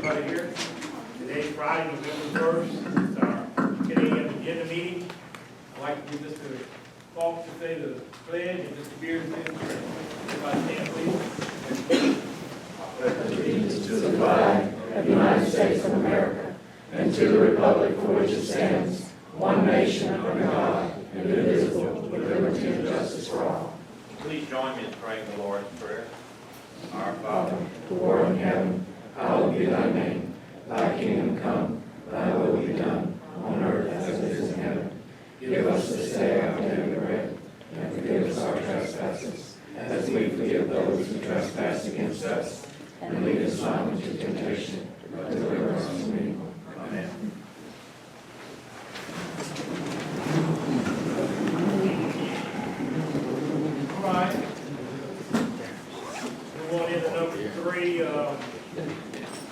everybody here. Today's Friday, November 1st. It's our beginning of the agenda meeting. I'd like to give Mr. Falk to say the pledge and Mr. Beard to say the prayer. Everybody stand, please. Allegiance to the flag of the United States of America and to the republic for which it stands, one nation under God, indivisible, with liberty and justice for all. Please join me in praying the Lord's Prayer. Our Father, who art in heaven, hallowed be thy name. Thy kingdom come, thy will be done, on earth as it is in heaven. Give us this day our daily bread, and forgive us our trespasses, as we forgive those who trespass against us. And lead us not into temptation, but deliver us from evil. Amen. All right. Move on into number 3.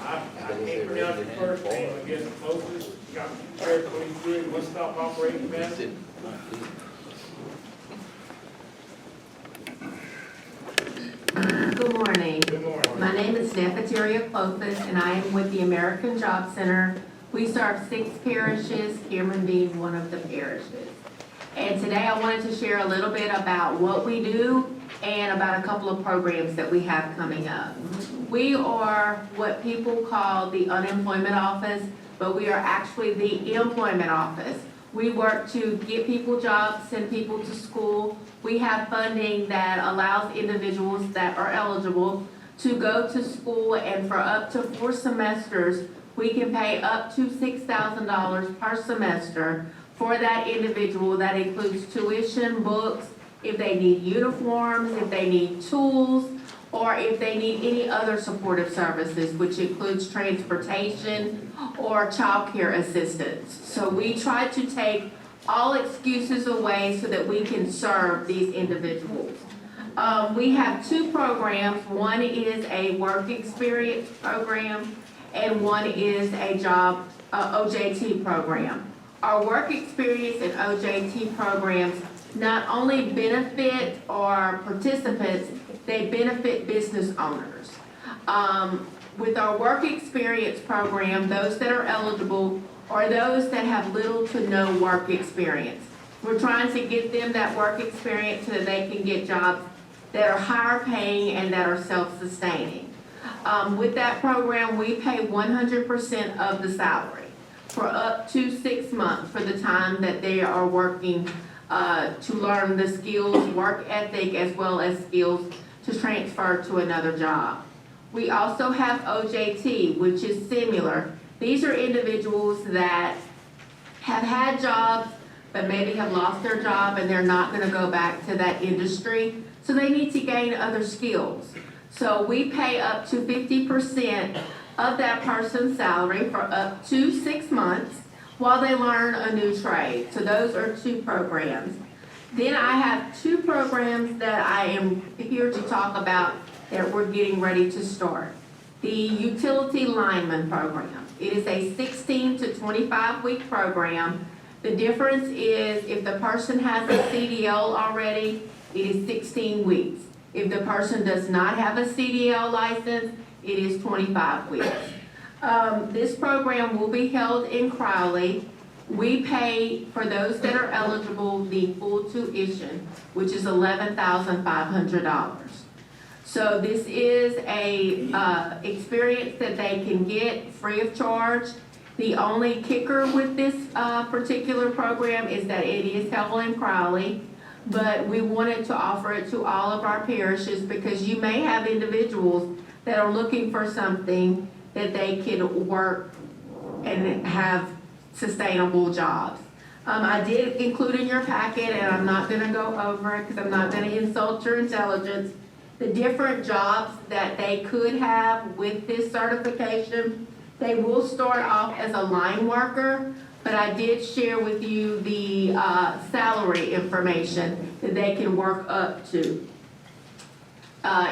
I can't pronounce the first name, I guess the closest. Got Parish 23, One Stop Operations Manager. Good morning. Good morning. My name is Nefertaria Clovis, and I am with the American Job Center. We serve 6 parishes, Cameron being one of the parishes. And today I wanted to share a little bit about what we do and about a couple of programs that we have coming up. We are what people call the unemployment office, but we are actually the employment office. We work to get people jobs, send people to school. We have funding that allows individuals that are eligible to go to school, and for up to 4 semesters, we can pay up to $6,000 per semester for that individual. That includes tuition, books, if they need uniforms, if they need tools, or if they need any other supportive services, which includes transportation or child care assistance. So we try to take all excuses away so that we can serve these individuals. We have 2 programs. One is a work experience program, and one is a job OJT program. Our work experience and OJT programs not only benefit our participants, they benefit business owners. With our work experience program, those that are eligible are those that have little to no work experience. We're trying to get them that work experience so that they can get jobs that are higher paying and that are self-sustaining. With that program, we pay 100% of the salary for up to 6 months for the time that they are working to learn the skills, work ethic, as well as skills to transfer to another job. We also have OJT, which is similar. These are individuals that have had jobs, but maybe have lost their job and they're not going to go back to that industry. So they need to gain other skills. So we pay up to 50% of that person's salary for up to 6 months while they learn a new trade. So those are 2 programs. Then I have 2 programs that I am here to talk about that we're getting ready to start. The Utility Lineman Program. It is a 16 to 25 week program. The difference is if the person has a CDL already, it is 16 weeks. If the person does not have a CDL license, it is 25 weeks. This program will be held in Crowley. We pay, for those that are eligible, the full tuition, which is $11,500. So this is a experience that they can get free of charge. The only kicker with this particular program is that it is held in Crowley, but we wanted to offer it to all of our parishes because you may have individuals that are looking for something that they can work and have sustainable jobs. I did include in your packet, and I'm not going to go over it because I'm not going to insult your intelligence, the different jobs that they could have with this certification. They will start off as a line worker, but I did share with you the salary information that they can work up to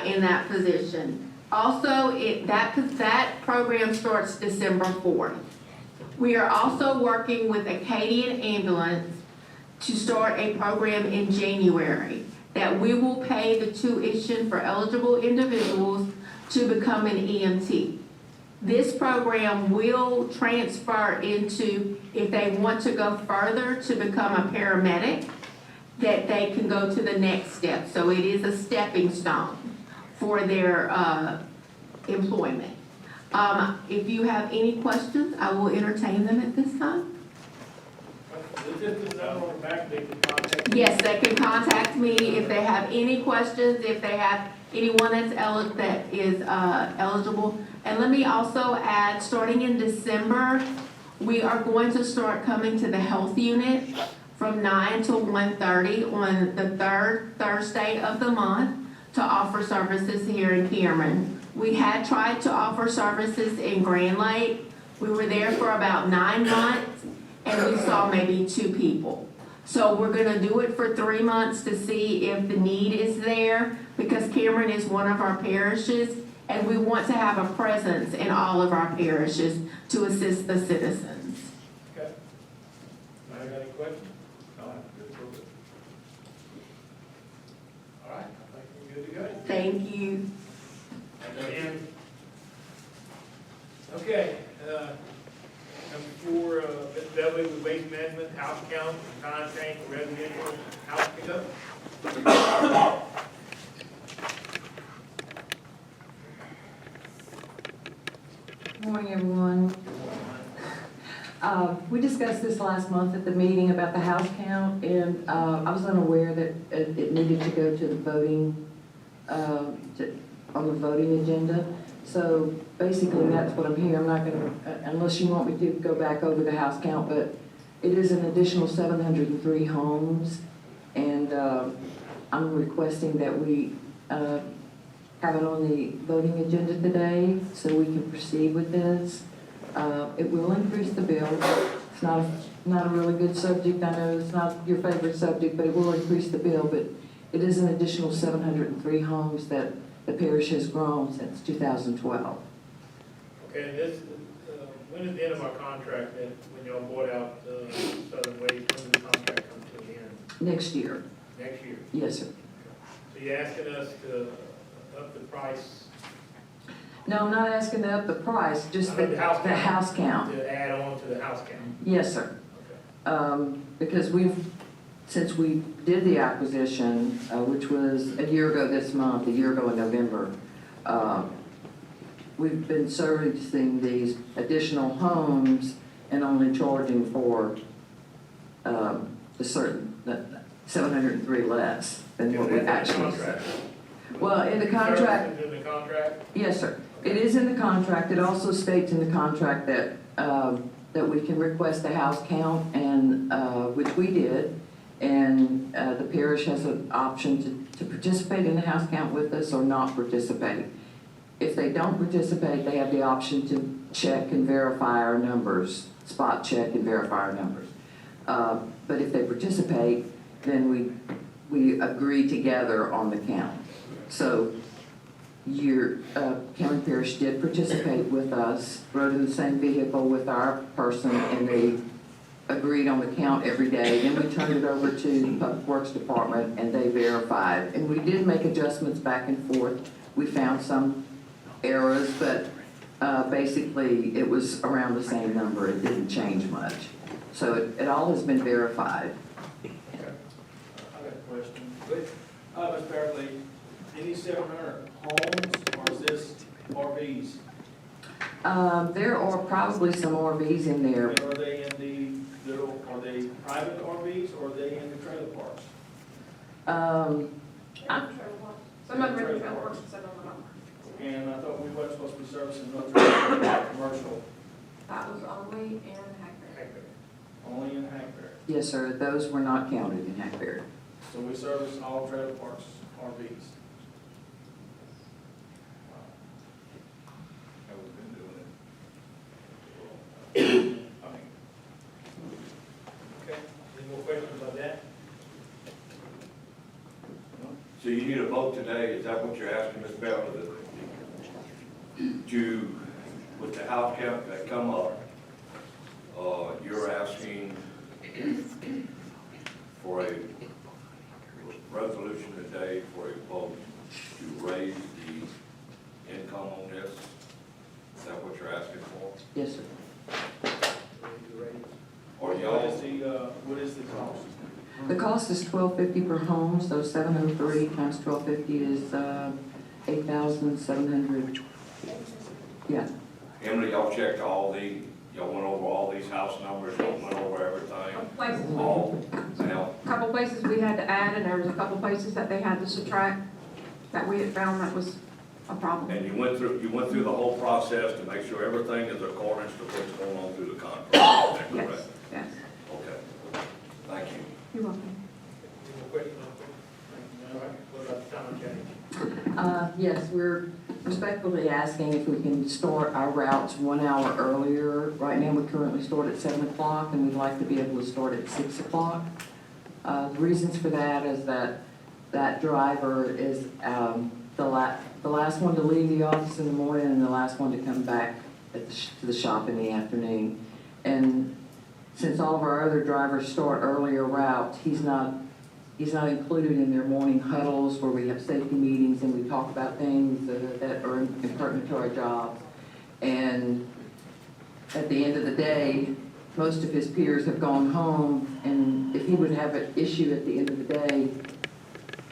in that position. Also, that program starts December 4th. We are also working with Acadian Ambulance to start a program in January that we will pay the tuition for eligible individuals to become an EMT. This program will transfer into, if they want to go further to become a paramedic, that they can go to the next step. So it is a stepping stone for their employment. If you have any questions, I will entertain them at this time. Is this the number on the back they can contact? Yes, they can contact me if they have any questions, if they have anyone that is eligible. And let me also add, starting in December, we are going to start coming to the health unit from 9 to 1:30 on the third Thursday of the month to offer services here in Cameron. We had tried to offer services in Grand Lake. We were there for about 9 months and we saw maybe 2 people. So we're gonna do it for 3 months to see if the need is there, because Cameron is one of our parishes and we want to have a presence in all of our parishes to assist the citizens. Okay. Anybody got any questions? No, I'm good for it. All right, I think we're good to go. Thank you. And, okay, number 4, Ms. Beverly with Waste Management, house count, time change for residential house pickup. Good morning, everyone. We discussed this last month at the meeting about the house count, and I was unaware that it needed to go to the voting, on the voting agenda. So basically, that's what I'm here. I'm not gonna, unless you want me to go back over the house count, but it is an additional 703 homes, and I'm requesting that we have it on the voting agenda today so we can proceed with this. It will increase the bill. It's not a really good subject. I know it's not your favorite subject, but it will increase the bill. But it is an additional 703 homes that the parish has grown since 2012. Okay, and this, when is the end of our contract, then, when y'all bought out Southern Waste, when does the contract come to the end? Next year. Next year? Yes, sir. So you're asking us to up the price, No, I'm not asking to up the price, just the house count. to add on to the house count? Yes, sir. Okay. Because since we did the acquisition, which was a year ago this month, a year ago in November, we've been servicing these additional homes and only charging for the 703 less than what we actually said. Well, in the contract. Services in the contract? Yes, sir. It is in the contract. It also states in the contract that, that we can request a house count, and, which we did. And, the parish has an option to participate in the house count with us or not participate. If they don't participate, they have the option to check and verify our numbers, spot check and verify our numbers. But if they participate, then we agree together on the count. So Cameron Parish did participate with us, rode in the same vehicle with our person, and they agreed on the count every day. Then we turned it over to the Public Works Department, and they verified. And we did make adjustments back and forth. We found some errors, but basically it was around the same number. It didn't change much. So it all has been verified. I got a question. Ms. Beverly, any 700 homes, or is this RVs? There are probably some RVs in there. And are they in are they private RVs, or are they in the trailer parks? Some of them are trailer parks, some of them are not. And I thought we weren't supposed to be servicing no trailer commercial, That was only in Hackberry. only in Hackberry. Yes, sir. Those were not counted in Hackberry. So we service all trailer parks, RVs. How we've been doing it. Okay, any more questions about that? So you need a vote today, is that what you're asking, Ms. Beverly? With the house count that come up, you're asking for a resolution today for a vote to raise the income on this? Is that what you're you're asking for? Yes, sir. Or What y'all, is the cost? The cost is $12.50 per home, so 703 times 12.50 is 8,700. Yeah. Emily, y'all checked all y'all went over all these house numbers, y'all went over everything? Places, All, now, couple places we had to add, and there was a couple places that they had to subtract, that we had found that was a problem. and you went through the whole process to make sure everything is according to what's going on through the contract, is that Yes, correct? yes. Okay, thank you. You're welcome. Any more questions? All right, what about the time change? Yes, we're respectfully asking if we can start our routes 1 hour earlier. Right now, we currently start at 7 o'clock, and we'd like to be able to start at 6 o'clock. The reasons for that is that driver is the last one to leave the office in the morning and the last one to come back to the shop in the afternoon. And since all of our other drivers start earlier routes, he's not included in their morning huddles where we have safety meetings and we talk about things that are important to our jobs. And at the end of the day, most of his peers have gone home, and if he would have an issue at the end of the day,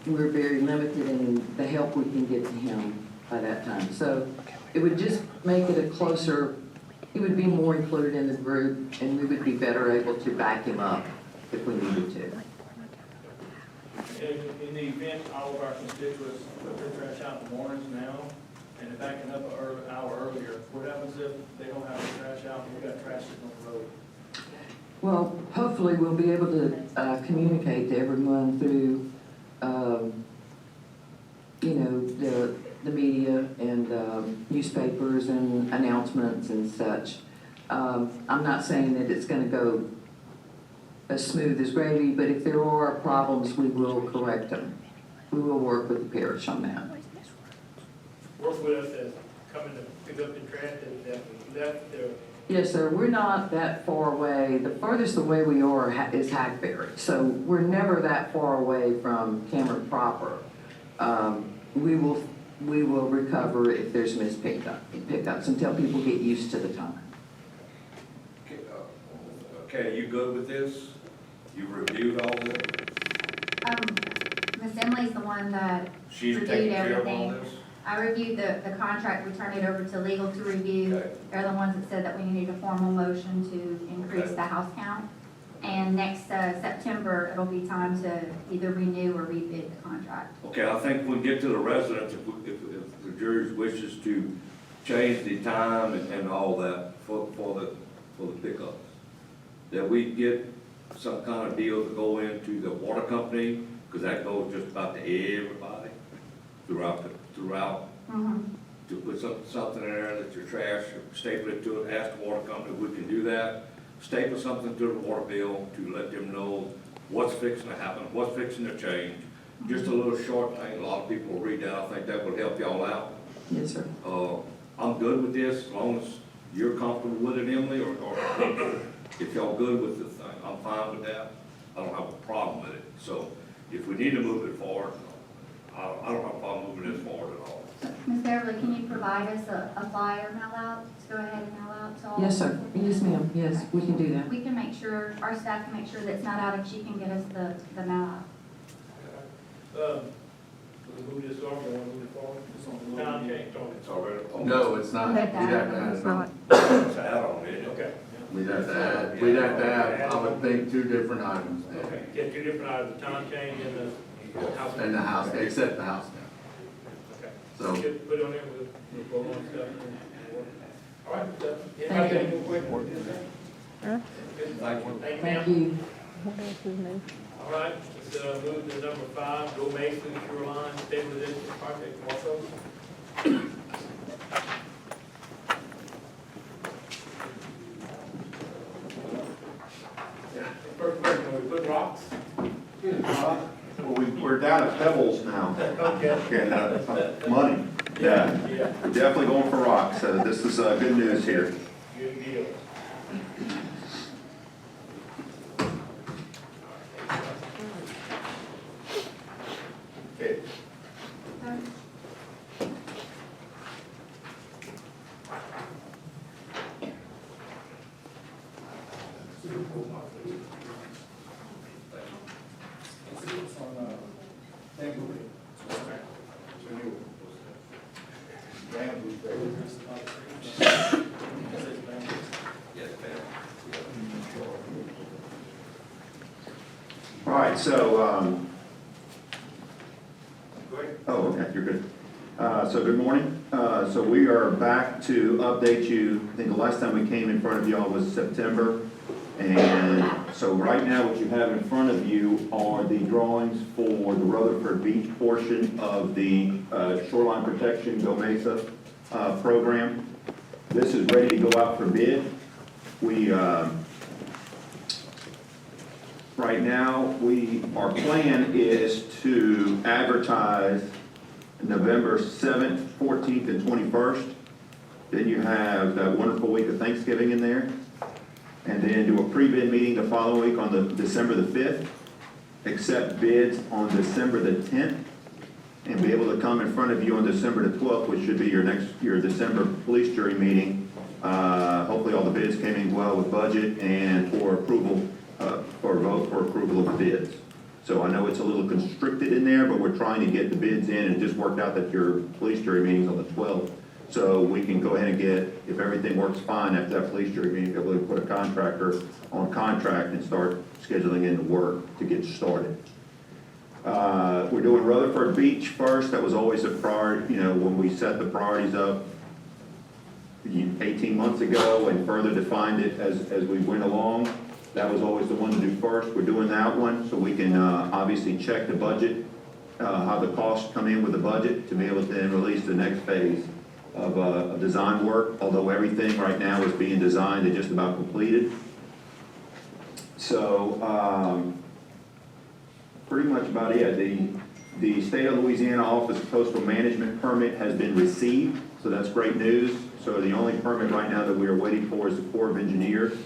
we're very limited in the help we can get to him by that time. So it would just make it a closer, he would be more included in the group, and we would be better able to back him up if we needed to. In the event all of our constituents put their trash out in the mornings now, and they're backing up an hour earlier, what happens if they don't have their trash out and we got trash sitting on the road? Well, hopefully we'll be able to communicate to everyone through, the media and newspapers and announcements and such. I'm not saying that it's going to go as smooth as gravy, but if there are problems, we will correct them. We will work with the parish on that. Work with us as coming to pick up the trash that left there. Yes, sir, we're not that far away. The furthest away we are is Hackberry, so we're never that far away from Cameron proper. We will recover if there's missed pickups until people get used to the time. Okay, you good with this? You reviewed all this? Miss Emily's the one that She's reviewed taking care of all everything. this? I reviewed the contract, we turned it over to legal to review. Okay. They're the ones that said that we needed a formal motion to increase Okay. the house count. And next September, it'll be time to either renew or rebid the contract. Okay, I think when we get to the residents, if the jury wishes to change the time and all that for the pickups, that we get some kind of deal to go into the water company, because that goes just about to everybody throughout, to put something in there that your trash, staple it to it, ask the water company if we can do that. Staple something to the water bill to let them know what's fixing to happen, what's fixing to change. Just a little short thing, a lot of people will read that, I think that would help y'all out. Yes, sir. I'm good with this, as long as you're comfortable with it, Emily, or if y'all good with the thing, I'm fine with that. I don't have a problem with it. So if we need to move it forward, I don't have a problem moving this forward at all. Ms. Beverly, can you provide us a flyer mail out, to go ahead and mail out to all? Yes, sir. Yes, ma'am. Yes, we can do that. We can make sure, our staff can make sure that it's not out, if she can get us the mail out. We move this on, you want to move it forward? It's on the Time low. change on it. It's already on. No, it's not. We'd have to add it on. It's out on it. Okay, We'd have to add, I would think, 2 different items there. okay, get two different items, the time change and the house. And the house, except the house now. Okay. So, Get put on there, we'll go on stuff. All right, anybody got Thank you. any more questions? Thank you. Thank you, Thank ma'am. you. All right, let's move to number 5, Go Mason Shoreline Stabilization Project, also. First question, we put rocks? Well, we're down at Pebbles now, Okay. and money. Yeah, Yeah, we're definitely going for rocks. This is good news here. good deal. Okay. All right, so, Go ahead. oh, okay, you're good. So good morning. So we are back to update you. I think the last time we came in front of y'all was September. And so right now, what you have in front of you are the drawings for the Rutherford Beach portion of the Shoreline Protection Go Mesa program. This is ready to go out for bid. We, right now, our plan is to advertise November 7th, 14th, and 21st. Then you have that wonderful week of Thanksgiving in there. And then do a pre-bid meeting the following week on the December the 5th. Accept bids on December the 10th. And be able to come in front of you on December the 12th, which should be your December police jury meeting. Hopefully all the bids came in well with budget and for approval, for a vote for approval of the bids. So I know it's a little constricted in there, but we're trying to get the bids in, and it just worked out that your police jury meeting's on the 12th. So we can go ahead and get, if everything works fine after that police jury meeting, be able to put a contractor on contract and start scheduling in the work to get started. We're doing Rutherford Beach first. That was always a priority, when we set the priorities up 18 months ago and further defined it as we went along. That was always the one to do first. We're doing that one so we can obviously check the budget, how the costs come in with the budget to be able to then release the next phase of design work, although everything right now is being designed and just about completed. So pretty much about it. The State of Louisiana Office of Coastal Management permit has been received, so that's great news. So the only permit right now that we are waiting for is the Corps of Engineers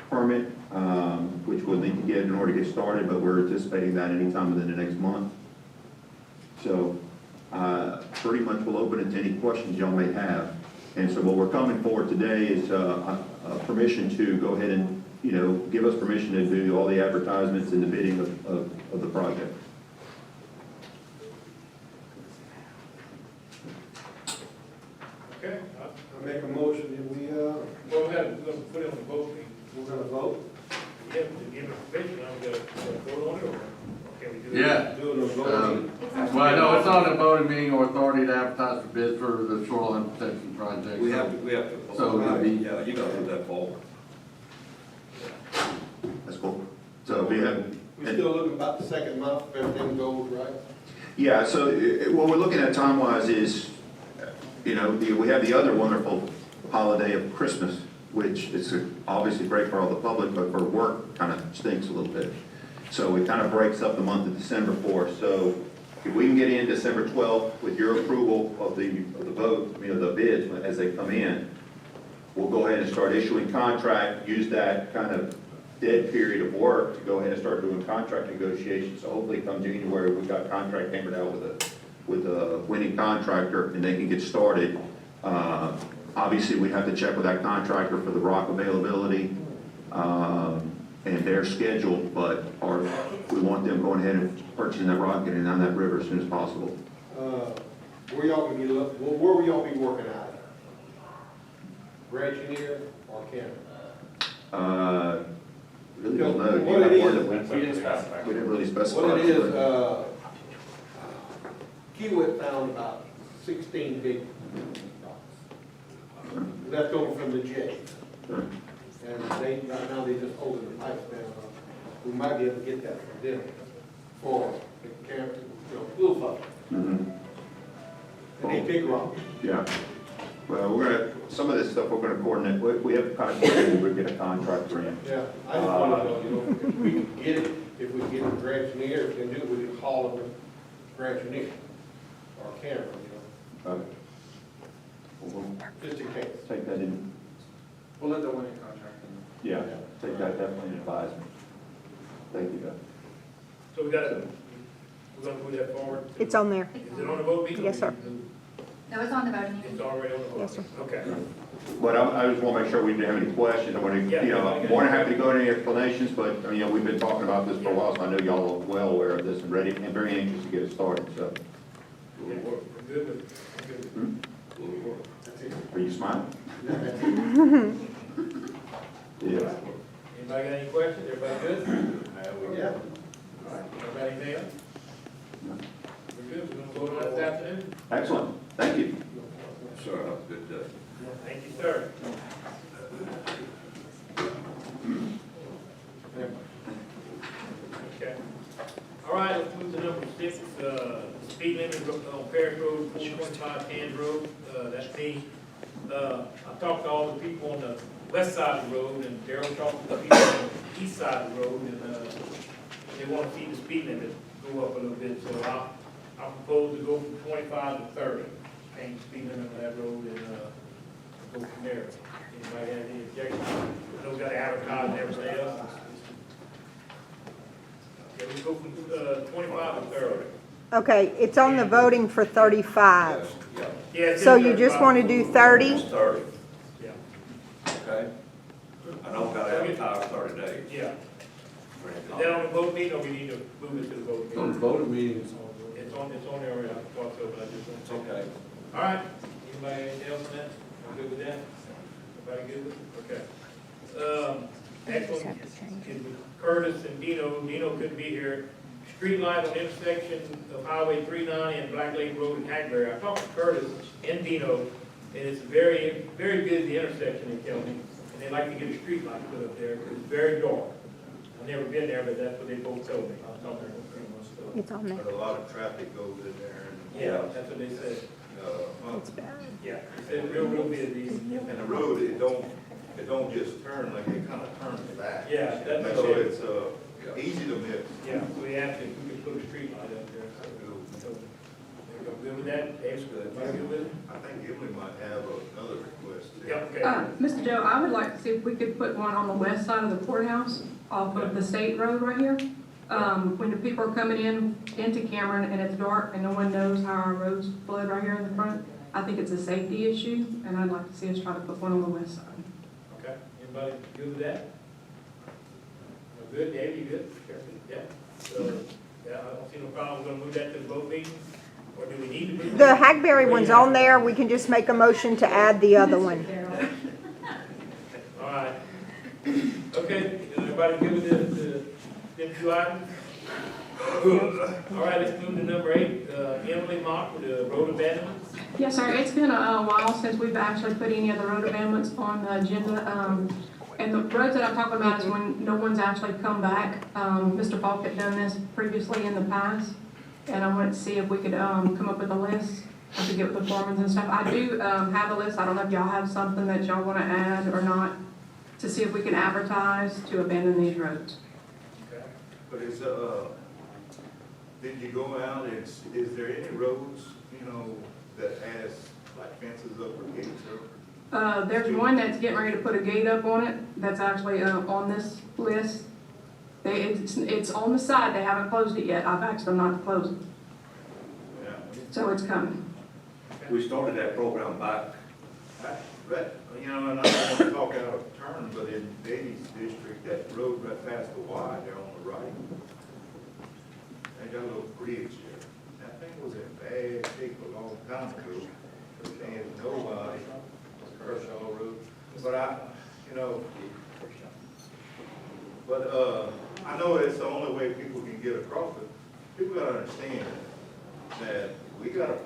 permit, which we'll need to get in order to get started, but we're anticipating that anytime within the next month. So pretty much we'll open it to any questions y'all may have. And so what we're coming for today is permission to go ahead and, give us permission to do all the advertisements and the bidding of the project. Okay, I make a motion that we, well, we're gonna put it on the vote. we're gonna vote. Yeah, to give it permission, I'm gonna vote on it, or can we do it? Yeah. Do it on voting. Well, no, it's not a voting meeting or authority to advertise for bids for the shoreline protection project. We have to. So it'll be- Yeah, you gotta put that forward. That's cool. So we have, We're still looking about the second month, if everything goes right. yeah, so what we're looking at time-wise is, we have the other wonderful holiday of Christmas, which is obviously great for all the public, but for work, kind of stinks a little bit. So it kind of breaks up the month of December for us. So if we can get in December 12th with your approval of the vote, the bids as they come in, we'll go ahead and start issuing contract, use that kind of dead period of work to go ahead and start doing contract negotiations. So hopefully come January, we've got contract hammered out with a winning contractor and they can get started. Obviously, we have to check with that contractor for the rock availability and their schedule, but we want them going ahead and purchasing that rock and getting down that river as soon as possible. Where will y'all be working at? Engineer or Canada? Really don't know. What it is, We didn't specify. We didn't really specify. what it is, Kiewit found about 16 big rocks left over from the jet. And right now they just holding the pipes down. We might be able to get that from them for the camp, blue fuck. Mhm. And they big rocks. Yeah. Well, some of this stuff we're gonna coordinate. We have to kind of coordinate, we'll get a contractor in. Yeah, I just want to know, if we can get it, if we can get a grant engineer, if we can do it, we can call them a grant engineer or camera, Okay. We'll just in case. take that in, We'll let the winning contract in. yeah, take that definitely in advisement. Thank you, Doug. So we're gonna move that forward? It's on there. Is it on the vote meeting? Yes, sir. No, it's on the voting. It's already on the vote? Yes, sir. Okay. But I just want to make sure we didn't have any questions. I want to, I'm more than happy to go into any explanations, but, we've been talking about this for a while, so I know y'all are well aware of this and ready, and very anxious to get it started, so. Yeah, we're good with it. That's it. Are you smiling? No, that's it. Yeah. Anybody got any questions? Everybody good? Yeah. afternoon. Excellent, thank you. Sir, have a good day. Thank you, sir. Okay. All right, let's move to number 6, speed limit on Parish Road, 425 Cannes Road, that's me. I talked to all the people on the west side of the road, and Darryl talked to the people on the east side of the road, and, they want to see the speed limit go up a little bit, so I propose to go from 25 to 30. Change the speed limit on that road and, go from there. Anybody have any objections? I know we got to advertise and everything else. Okay, we go from, 25 to 30. Okay, it's on the voting for 35. Yeah, Yeah, it's So in you just 35. want to do 30? it's 30, Yeah, okay? I know we got to advertise 30 days. yeah. Is that on the vote meeting, or we need to move it to the vote On the meeting? voting meetings, It's on there already, I thought so, but I just It's want to. okay. All right, anybody anything else on that? I'm good with that? Everybody good with it? Okay. Next one is Curtis and Dino. Dino couldn't be here. Street light on intersection of Highway 390 and Black Lake Road in Hackberry. I talked to Curtis and Dino, and it's a very, very busy intersection in Kelly, and they'd like to get a street light put up there, because it's very dark. I've never been there, but that's what they both told me. I was talking to them pretty much. It's on there. But a lot of traffic goes in there Yeah, that's what they said. It's bad. Yeah, they said real busy. and the road, it don't just turn, like it kind of turns back. Yeah, that's So what they, it's, easy to miss. yeah, so we asked if we could put a street light up there. So, there you go. Good with that? Dave's good. Everybody good with it? I think Emily might have another request. Yeah, okay. Mr. Joe, I would like to see if we could put one on the west side of the courthouse off of the state road right here. When the people are coming into Cameron and it's dark and no one knows how our roads flood right here in the front, I think it's a safety issue, and I'd like to see us try to put one on the west side. Okay, anybody good with that? Good, Dave, you good? Yeah. So, yeah, I don't see no problem. We're gonna move that to the vote meeting, or do we need to move it? The Hackberry one's on there. We can just make a motion to add the other one. All right. Okay, is everybody good with the two items? All right, let's move to number 8, Emily Mock with the road abandonments. Yes, sir, it's been a while since we've actually put any of the road abandonments on the agenda. And the roads that I'm talking about is when no one's actually come back. Mr. Falk had done this previously in the past, and I wanted to see if we could come up with a list. I could get with the foremans and stuff. I do have a list. I don't know if y'all have something that y'all want to add or not, to see if we can advertise to abandon these roads. Okay. But is, did you go out and, is there any roads, that has like fences up or gates up? There's one that's getting ready to put a gate up on it, that's actually on this list. It's on the side, they haven't closed it yet, I've asked them not to close it, Yeah. so it's coming. We started that program back, But, and I don't want to talk out of turn, but in Davies district, that road right past the Y there on the right, they got a little bridge there. That thing was in bad shape a long time ago, and nobody, Kershaw Road, but I know it's the only way people can get across it. People gotta understand that we gotta,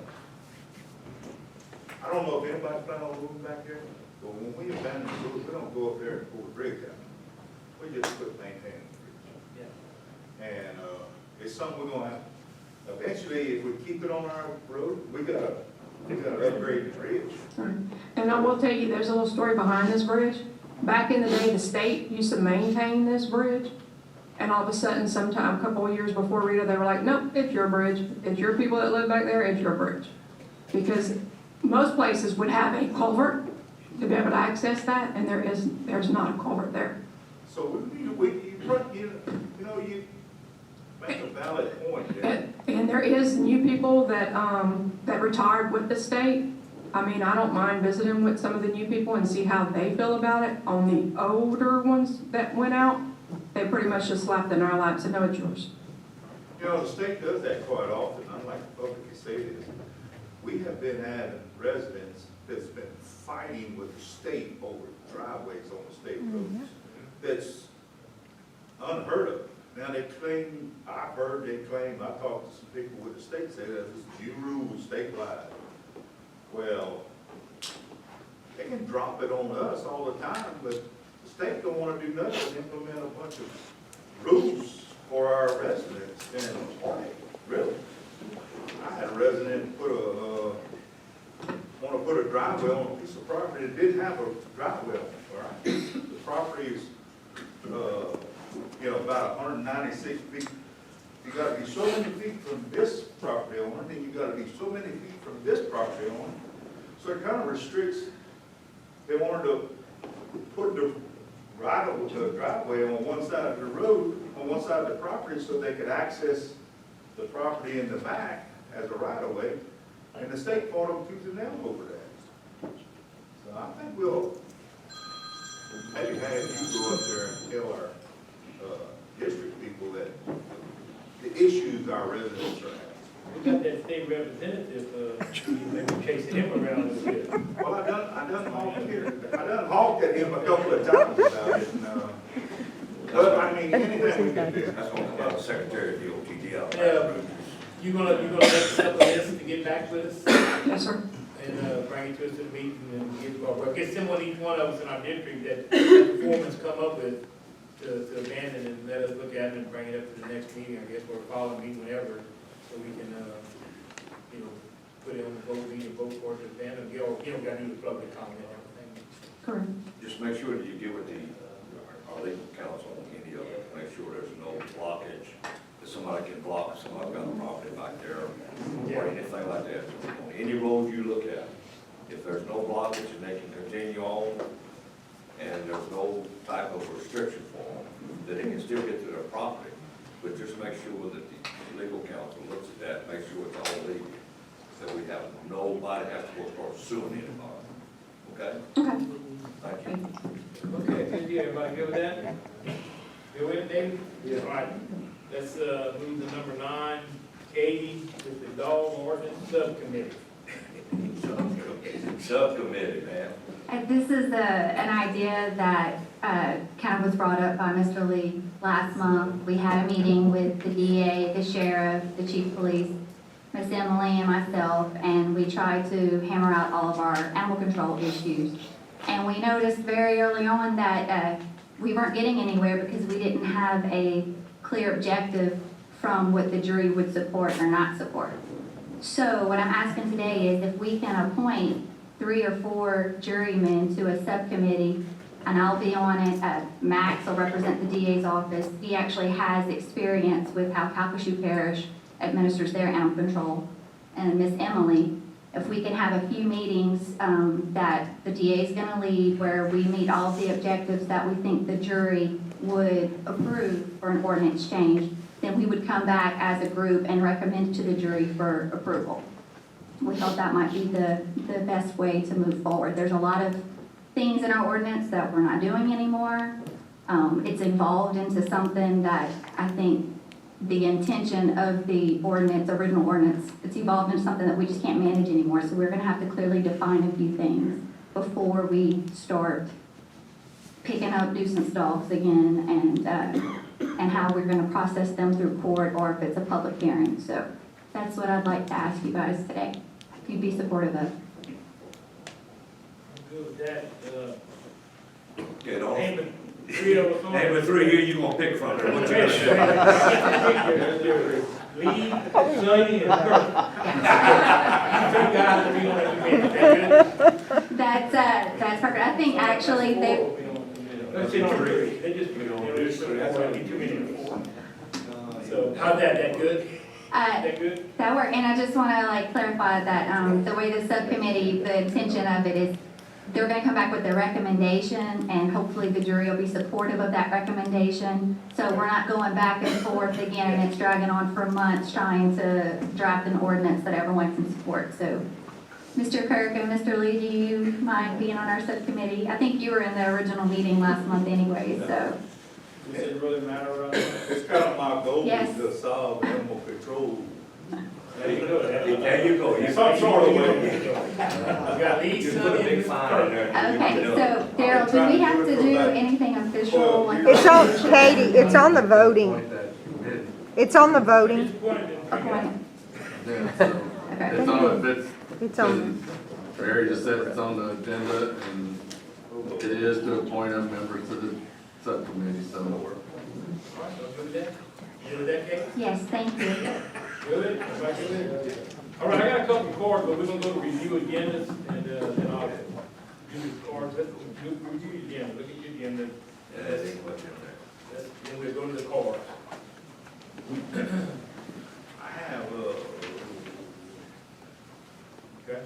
I don't know if anybody's planning on moving back there, but when we abandon the road, we don't go up there and pull the bridge out. We just quit maintaining the bridge. Yeah. And, it's something we're gonna have, eventually, if we keep it on our road, we gotta upgrade the bridge. And I will tell you, there's a little story behind this bridge. Back in the day, the state used to maintain this bridge, and all of a sudden, sometime, a couple of years before Rita, they were like, nope, it's your bridge. It's your people that live back there, it's your bridge. Because most places would have a culvert to be able to access that, and there's not a culvert there. So you make a valid point there. And there is new people that, that retired with the state. I mean, I don't mind visiting with some of the new people and see how they feel about it. On the older ones that went out, they pretty much just slapped in our laps and no, it's yours. The state does that quite often. I'd like to publicly say this. We have been having residents that's been fighting with the state over driveways on the state roads. That's unheard of. Now they claim, I talked to some people with the state, say that this is new rules, state drop it on us all the time, but the state don't wanna do nothing, implement a bunch of rules for our residents, and, really. I had a resident wanna put a driveway on a piece of property that didn't have a driveway on it, all right? The property is, about 196 feet. You gotta be so many feet from this property owner, then you gotta be so many feet from this property owner. So it kind of restricts, they wanted to put the driveway on one side of the road, on one side of the property, so they could access the property in the back as a right-of-way, and the state fought them tooth and nail over that. So I think we'll maybe have you go up there and tell our district people that the issues our residents are having. We got that state representative, maybe chasing him around a little bit. Well, I done honked at him a couple of times about it, and, well, I mean, anything we can do. That's gonna come out of Secretary of DOTD. Yeah. You gonna make us up a list to get back with us? Yes, sir. And bring it to us to the meeting and get to our work. Get someone, each one of us in our district that performance come up with to abandon and let us look at it and bring it up to the next meeting, I guess, or following meeting, whenever, so we can, put it on the vote meeting, vote for it to abandon. You don't got to do the public comment and everything. Correct. Just make sure that you get with our legal counsel on any of it, make sure there's no blockage, that somebody can block, somebody's got a property back there, or anything like that. On any road you look at, if there's no blockage and they can continue on, and there's no type of restriction for them, that they can still get to their property. But just make sure that the legal counsel looks at that, make sure it's all legal, that we have, nobody has to go start suing anybody. Okay? Okay. Thank you. Okay, good deal. Everybody good with that? Good with it, David? Yeah. All right, let's move to number 9, Katie, with the dog ordinance subcommittee. Subcommittee, man. This is an idea that kind of was brought up by Mr. Lee last month. We had a meeting with the DA, the sheriff, the chief of police, Miss Emily and myself, and we tried to hammer out all of our animal control issues. And we noticed very early on that we weren't getting anywhere because we didn't have a clear objective from what the jury would support or not support. So what I'm asking today is if we can appoint 3 or 4 jurymen to a subcommittee, and I'll be on it. Max will represent the DA's office. He actually has experience with how Calcasieu Parish administers their animal control. And Miss Emily, if we can have a few meetings that the DA is going to lead, where we meet all the objectives that we think the jury would approve for an ordinance change, then we would come back as a group and recommend to the jury for approval. We thought that might be the best way to move forward. There's a lot of things in our ordinance that we're not doing anymore. It's evolved into something that I think the intention of the ordinance, original ordinance, it's evolved into something that we just can't manage anymore. So we're going to have to clearly define a few things before we start picking up nuisance dogs again and how we're going to process them through court or if it's a public hearing. So that's what I'd like to ask you guys today, if you'd be supportive of. I'm good with that. Okay, don't. Name 3 of us on. Name the 3 here you gonna pick from. What you gonna do? Lee, Sonny, and Kurt. You 3 guys that we gonna recommend. That's perfect. I think actually they, Let's say 3. They just, that's why we too many to 4. So how's that? That good? That good? that work, and I just want to clarify that the way the subcommittee, the intention of it is they're going to come back with their recommendation, and hopefully the jury will be supportive of that recommendation. So we're not going back and forth again, and it's dragging on for months trying to draft an ordinance that everyone can support. So, Mr. Kirk and Mr. Lee, do you mind being on our subcommittee? I think you were in the original meeting last month anyway, so. Does it really matter? It's kind of my goal Yes. to solve animal control. There you go. There you go. Some sort of way. I got Lee, You put a Sonny, big sign in there. Okay, so Daryl, do we have to do anything official? Like It's on, Katie, it's on the voting. It's on the voting. appointment? Yeah, so Okay. it's on, it's, It's on, Barry just said it's on the agenda, and it is to appoint a member to the subcommittee, so. All right, so good with that? You good with that, Kate? Yes, thank you. Good? Everybody good? All right, I got a couple of cards, but we're gonna go to review agendas, and then I'll do the cards. Let's review your agenda, look at your agenda. Yeah, that ain't much in there. Then we'll go to the cards. I have, Okay?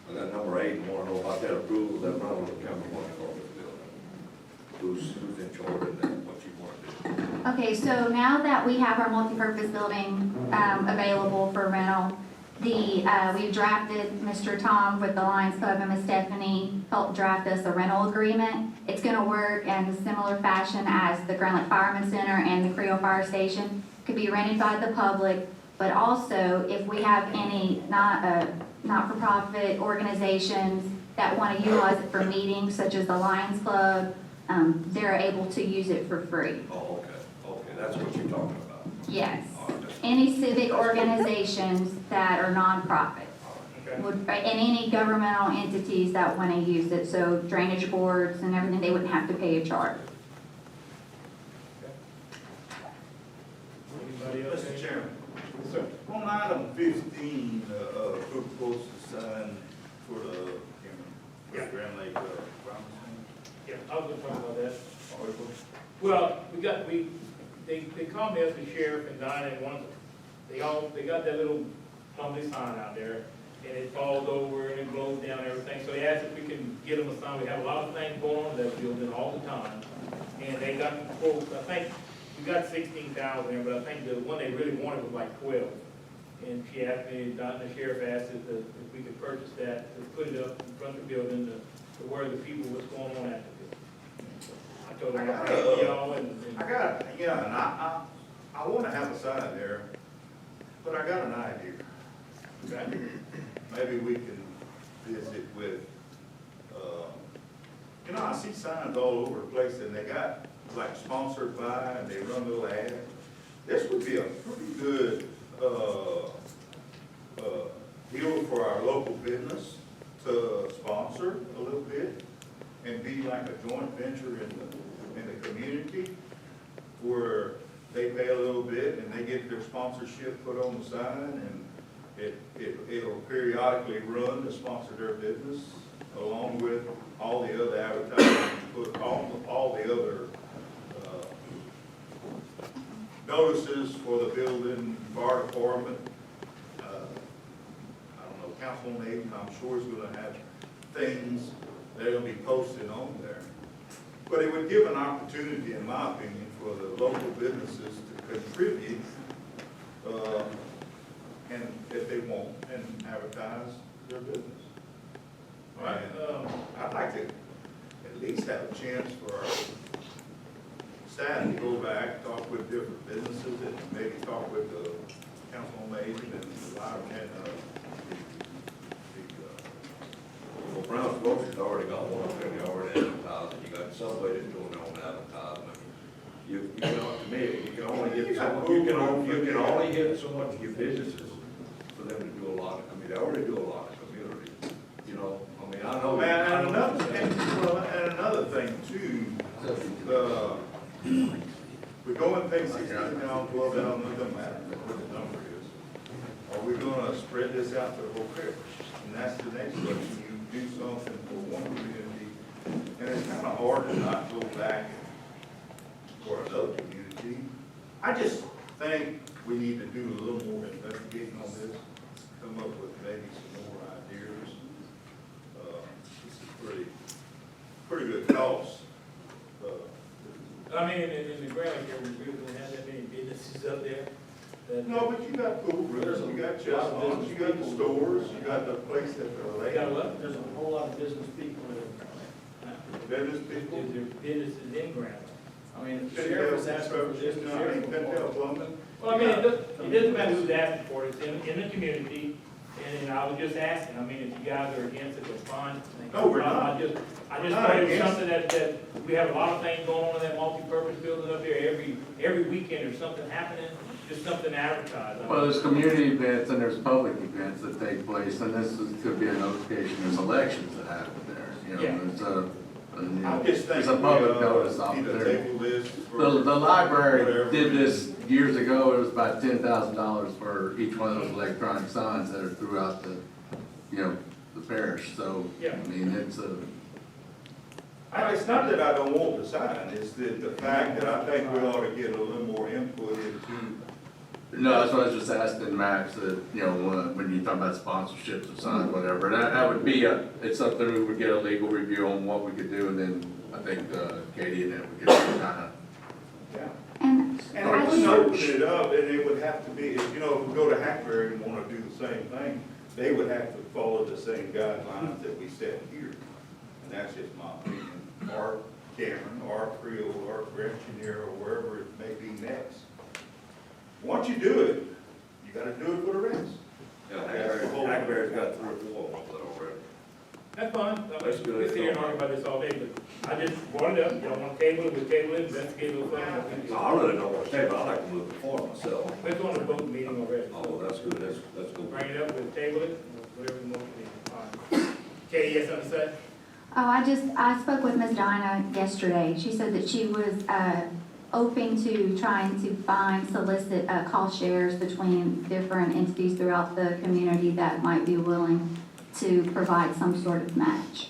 I got number 8, want to know about that approval, that Ronald Campbell wants for the building. Who's in charge of that, what you want to do? Okay, so now that we have our multipurpose building available for rental, we drafted, Mr. Tom with the Lions Club and Miss Stephanie helped draft us a rental agreement. It's gonna work in a similar fashion as the Grand Lake Fireman Center and the Creo Fire Station. Could be rented by the public, but also if we have any not-for-profit organizations that wanna utilize it for meetings, such as the Lions Club, they're able to use it for free. Oh, okay, that's what you're talking about. Yes. All right, Any civic organizations that are nonprofit. Okay. And any governmental entities that want to use it, so drainage boards and everything, they wouldn't have to pay a charge. Anybody else? Mr. Chairman, Yes, sir. on item 15, proposed to sign for the, Grand Lake, Yeah, I was gonna talk about that. Well, they called me as the sheriff and Dinah and they got that little public sign out there and it falls over and it blows down and everything. So they asked if we can get them a sign. We have a lot of things going on in that building all the time. And they got quotes, I think, we got 16,000 there, but I think the one they really wanted was like 12. And she asked me, the sheriff asked if we could purchase that, to put it up in front of the building to where the people, what's going on at the building. I told them, I'll pay y'all and I want to have a sign there, but I got an idea. okay. Maybe we can visit with, I see signs all over the place and they got like sponsored by and they run little ads. This would be a pretty good, deal for our local business to sponsor a little bit and be like a joint venture in the community where they pay a little bit and they get their sponsorship put on the sign and it'll periodically run to sponsor their business along with all the other advertising, put all the other notices for the building, fire department. I don't know, council on aging, I'm sure is gonna have things that'll be posted on there. But it would give an opportunity, in my opinion, for the local businesses to contribute, and if they want, and advertise their business. Right. And, I'd like to at least have a chance for our staff to go back, talk with different businesses, and maybe talk with the council on aging and the Well, Brown's Grocery's already got one up there, they already advertised, and you got Subway that's doing their own advertisement. You know, to me, you can only get so much, you can only get so much of your businesses for them to do a lot of, they already do a lot of community, you know, I mean, I know. and another thing too, we're going pay 16 down, 12 down, it doesn't matter what the number is. Are we gonna spread this out to the whole parish? And that's the next question. You do something for one community, and it's kind of hard to not go back for another community. I just think we need to do a little more investigating on this, come up with maybe some more ideas. This is pretty good cause. I mean, in the Grand Lake area, we really don't have that many businesses up there. No, but you got Cool Rivers, you got Chestnut, you got the stores, you got the place at the lake. They got what? There's a whole lot of business people in Business people. Is there businesses in Grand Lake? I mean, if the sheriff is asking for this, the sheriff will Pentel call. Plumbing. Well, I mean, it doesn't matter who's asking for it, it's in the community, And I was just asking, I mean, if you guys are against it, that's fine. No, we're not. I just We're thought not it was against something that, we have a lot of things going on in that multi-purpose building up there. Every weekend there's something happening, just something advertised. I mean, Well, there's community events and there's public events that take place, and this is, could be a notification, there's elections that happen there, you Yeah. know, it's a, you know, I just think it's a public notice we, out need to there. table this for. The library whatever. did this years ago, it was about $10,000 for each one of those electronic signs that are throughout the, you know, the parish, so, Yeah. I mean, it's a, It's not that I don't want the sign, it's the fact that I think we ought to get a little more input into. no, that's what I was just asking Max, that, you know, when you talk about sponsorships of signs, whatever, that would be it's something we would get a legal review on what we could do, and then I think Katie and then we could kind of, Yeah. And And I if we just, open it up, and it would have to be, if we go to Hackberry and wanna do the same thing, they would have to follow the same guidelines that we set here. And that's just my opinion, or Cameron, or Creel, or Engineer, or wherever it may be next. Once you do it, you gotta do it for the rest. Yeah, Hackberry's got 3 or 4 of them already. That's fine. That's good. We'll sit here and argue about this all day, but I just brought it up. Y'all want to table it, we'll table it, investigate a little further. I really don't want to table, I like to move it forward myself. It's on the vote meeting already. Oh, that's good, that's good. Bring it up, we'll table it, whatever the motion is. All right. Katie, you have something to say? I spoke with Ms. Dinah yesterday. She said that she was, open to trying to solicit, cost shares between different entities throughout the community that might be willing to provide some sort of match.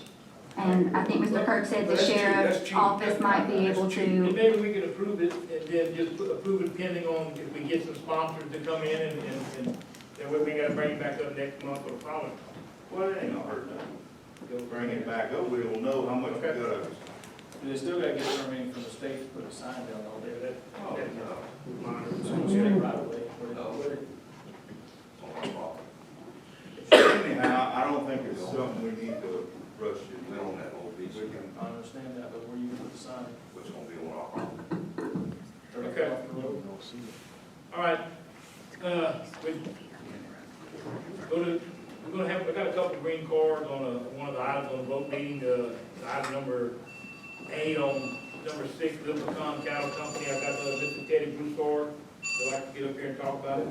And I think Mr. Kirk said the That's cheap, sheriff's that's cheap. office might be able And to, maybe we could approve it, and then just approve it depending on if we get some sponsors to come in, and then we gotta bring it back up next month or the following. Well, it ain't gonna hurt nothing. They'll bring it back up, we'll know how much we Okay. gotta. They still gotta get permission from the state to put a sign down all Yeah, there. that- that's minor. It's gonna stay right away. where they put it. Anyhow, I don't think it's something we need to rush it. We don't have all these, We can, I understand that, but where you gonna put the sign? what's gonna be on our property. Okay. Off the road. All right, we got a couple of green cards on one of the items on the vote meeting, item number 8 on number 6, Little Pecan Cattle Company. I got Mr. Teddy Broussard, would like to get up here and talk about it.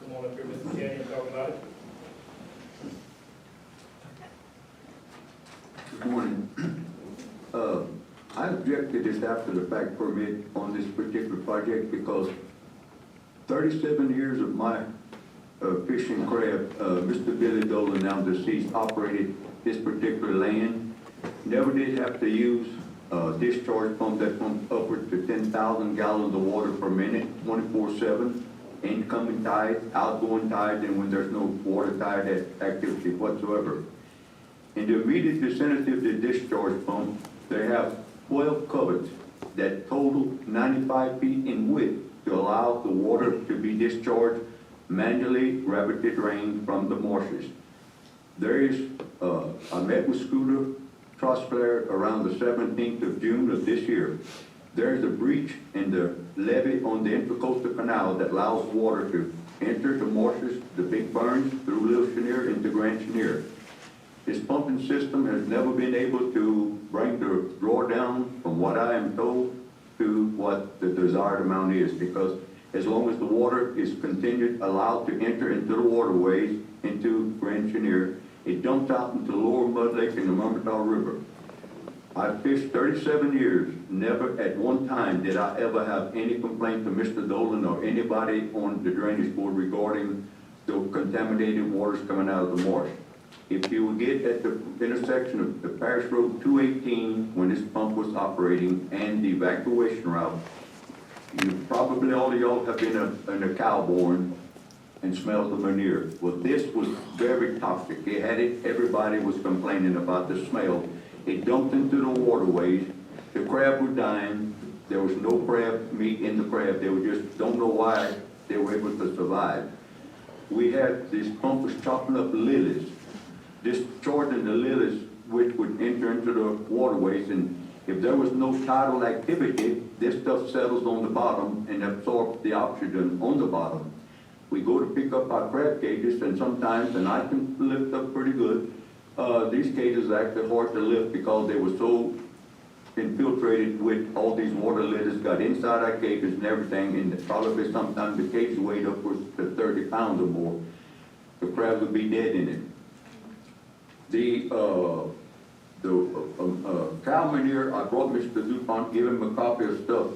Come on up here, Mr. Teddy, and talk about it. Good morning. I object to this after-the-fact permit on this particular project because 37 years of my fishing crab, Mr. Billy Dolan, now deceased, operated this particular land. Never did have to use a discharge pump that pumped upwards to 10,000 gallons of water per minute, 24/7, incoming tides, outgoing tides, and when there's no water tide activity whatsoever. In the immediate vicinity of the discharge pump, they have 12 covers that total 95 feet in width to allow the water to be discharged manually, gravity drained from the marshes. There is, I met with Scooter Trostler around the 17th of June of this year. There is a breach in the levee on the Intracoastal Canal that allows water to enter the marshes, the big burns, through Little Chenier into Grand Chenier. This pumping system has never been able to bring the drawdown, from what I am told, to what the desired amount is, because as long as the water is continued, allowed to enter into the waterways, into Grand Chenier, it dumps out into the lower Mud Lake and the Murmurtaugh River. I've fished 37 years. Never at one time did I ever have any complaint to Mr. Dolan or anybody on the drainage board regarding the contaminated waters coming out of the marsh. If you would get at the intersection of the Parish Road 218, when this pump was operating, and the evacuation route, you probably, all of y'all have been in a cow barn and smelled the manure. Well, this was very toxic. It had it, everybody was complaining about the smell. It dumped into the waterways. The crab were dying. There was no crab meat in the crab. They were just, don't know why they were able to survive. We had, this pump was chopping up lilies, discharging the lilies, which would enter into the waterways, and if there was no tidal activity, this stuff settles on the bottom and absorbs the oxygen on the bottom. we go to pick up our crab cages, and sometimes, and I can lift up pretty good, these cages are actually hard to lift because they were so infiltrated with all these water litters, got inside our cages and everything, and probably sometimes the cages weighed upwards to 30 pounds or more. The crabs would be dead in it. The cow manure, I brought Mr. Dupont, give him a copy of stuff.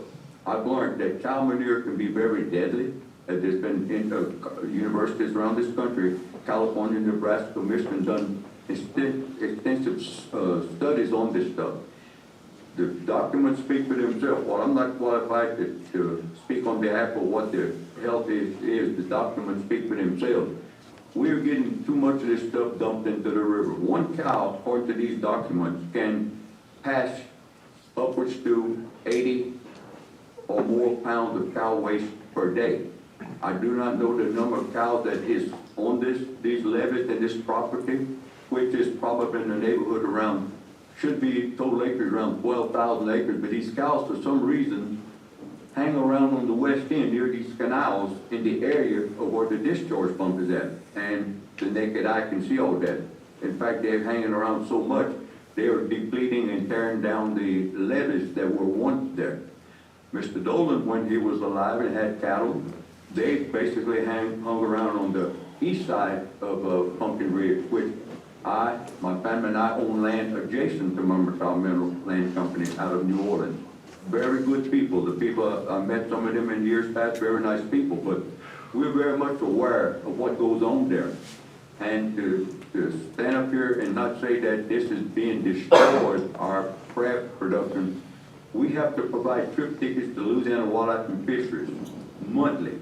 I've learned that cow manure can be very deadly. There's been universities around this country, California, Nebraska, Michigan, done extensive studies on this stuff. The documents speak for themselves. While I'm not qualified to speak on behalf of what the health is, the documents speak for themselves. We're getting too much of this stuff dumped into the river. One cow, according to these documents, can pass upwards to 80 or more pounds of cow waste per day. I do not know the number of cows that is on these levees and this property, which is probably in the neighborhood around, should be total acres around 12,000 acres, but these cows, for some reason, hang around on the west end near these canals in the area of where the discharge pump is at. And the naked eye can see all that. In fact, they're hanging around so much, they are depleting and tearing down the levees that were once there. Mr. Dolan, when he was alive and had cattle, they basically hung around on the east side of Pumpkin Ridge, which my family and I own land adjacent to Murmurtown Mineral Land Company out of New Orleans. Very good people. The people, I met some of them in years past, very nice people, but we're very much aware of what goes on there. And to stand up here and not say that this is being destroyed, our crab production, we have to provide trip tickets to Louisiana Wildlife and Fisheries monthly.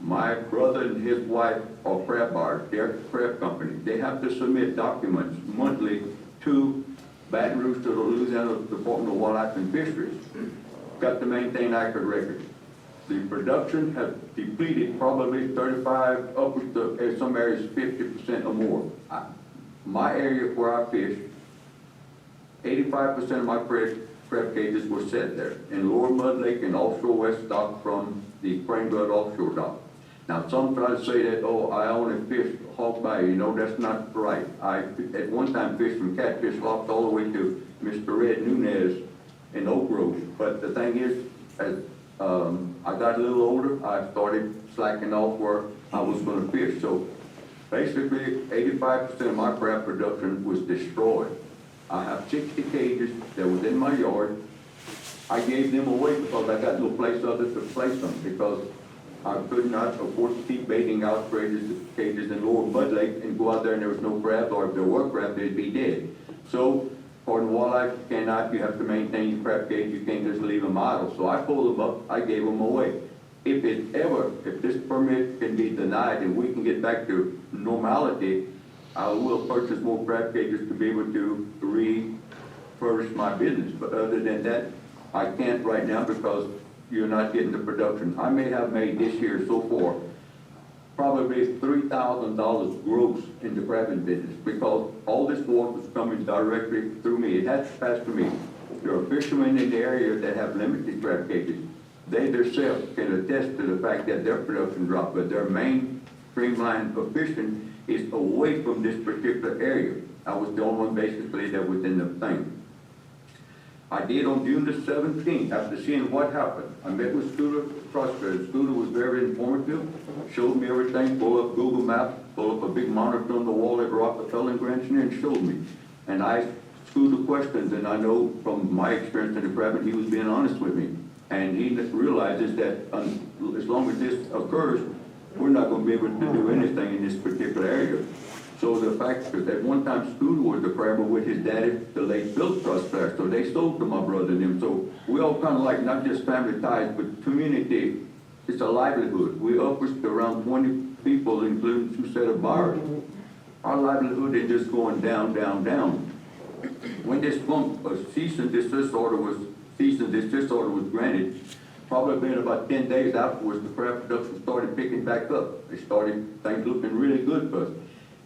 My brother and his wife are crab buyers, they're a crab company. They have to submit documents monthly to Baton Rouge, to the Louisiana Department of Wildlife and Fisheries. Got to maintain accurate records. The production has depleted probably 35, upwards to, in some areas, 50% or more. My area where I fish, 85% of my crab cages were set there in Lower Mud Lake and offshore West Dock from the Crane Blood offshore dock. Now, some try to say that, oh, I only fish Hawk Bayou. You know, that's not right. I, at one time, fished from Catfish Locks all the way to Mr. Red Nunez in Oak Grove. But the thing is, as I got a little older, I started slacking off where I was going to fish. So, basically, 85% of my crab production was destroyed. I have 60 cages that was in my yard. I gave them away because I got no place other to place them, because I could not afford to keep baiting out cages in Lower Mud Lake and go out there and there was no crabs, or if there were crabs, they'd be dead. So, according to wildlife, you have to maintain your crab cage, you can't just leave them idle. So I pulled them up, I gave them away. If this permit can be denied and we can get back to normality, I will purchase more crab cages to be able to refurbish my business. But other than that, I can't right now because you're not getting the production. I may have made this year so far probably $3,000 gross in the crabbing business because all this water was coming directly through me. It has to pass through me. There are fishermen in the area that have limited crab cages. They themselves can attest to the fact that their production dropped, but their main streamline of fishing is away from this particular area. I was the only one basically that was in the thing. I did on June the 17th, after seeing what happened. I met with Scooter Prospero. Scooter was very informative, showed me everything, pulled up Google Maps, pulled up a big monitor on the wall at Rockefeller and Grand Canyon and showed me. And I asked Scooter questions, and I know from my experience in the crabbing, he was being honest with me. And he realizes that as long as this occurs, we're not going to be able to do anything in this particular area. So the fact that at one time Scooter was the crabber with his daddy, the late Bill Prospero, so they sold to my brother and him. So we all kind of like not just family ties, but community. It's a livelihood. We upwards to around 20 people, including 2 set of buyers. Our livelihood is just going down, down, down. When this cease and desist order was granted, probably in about 10 days afterwards, the crab production started picking back up. Things looking really good for us.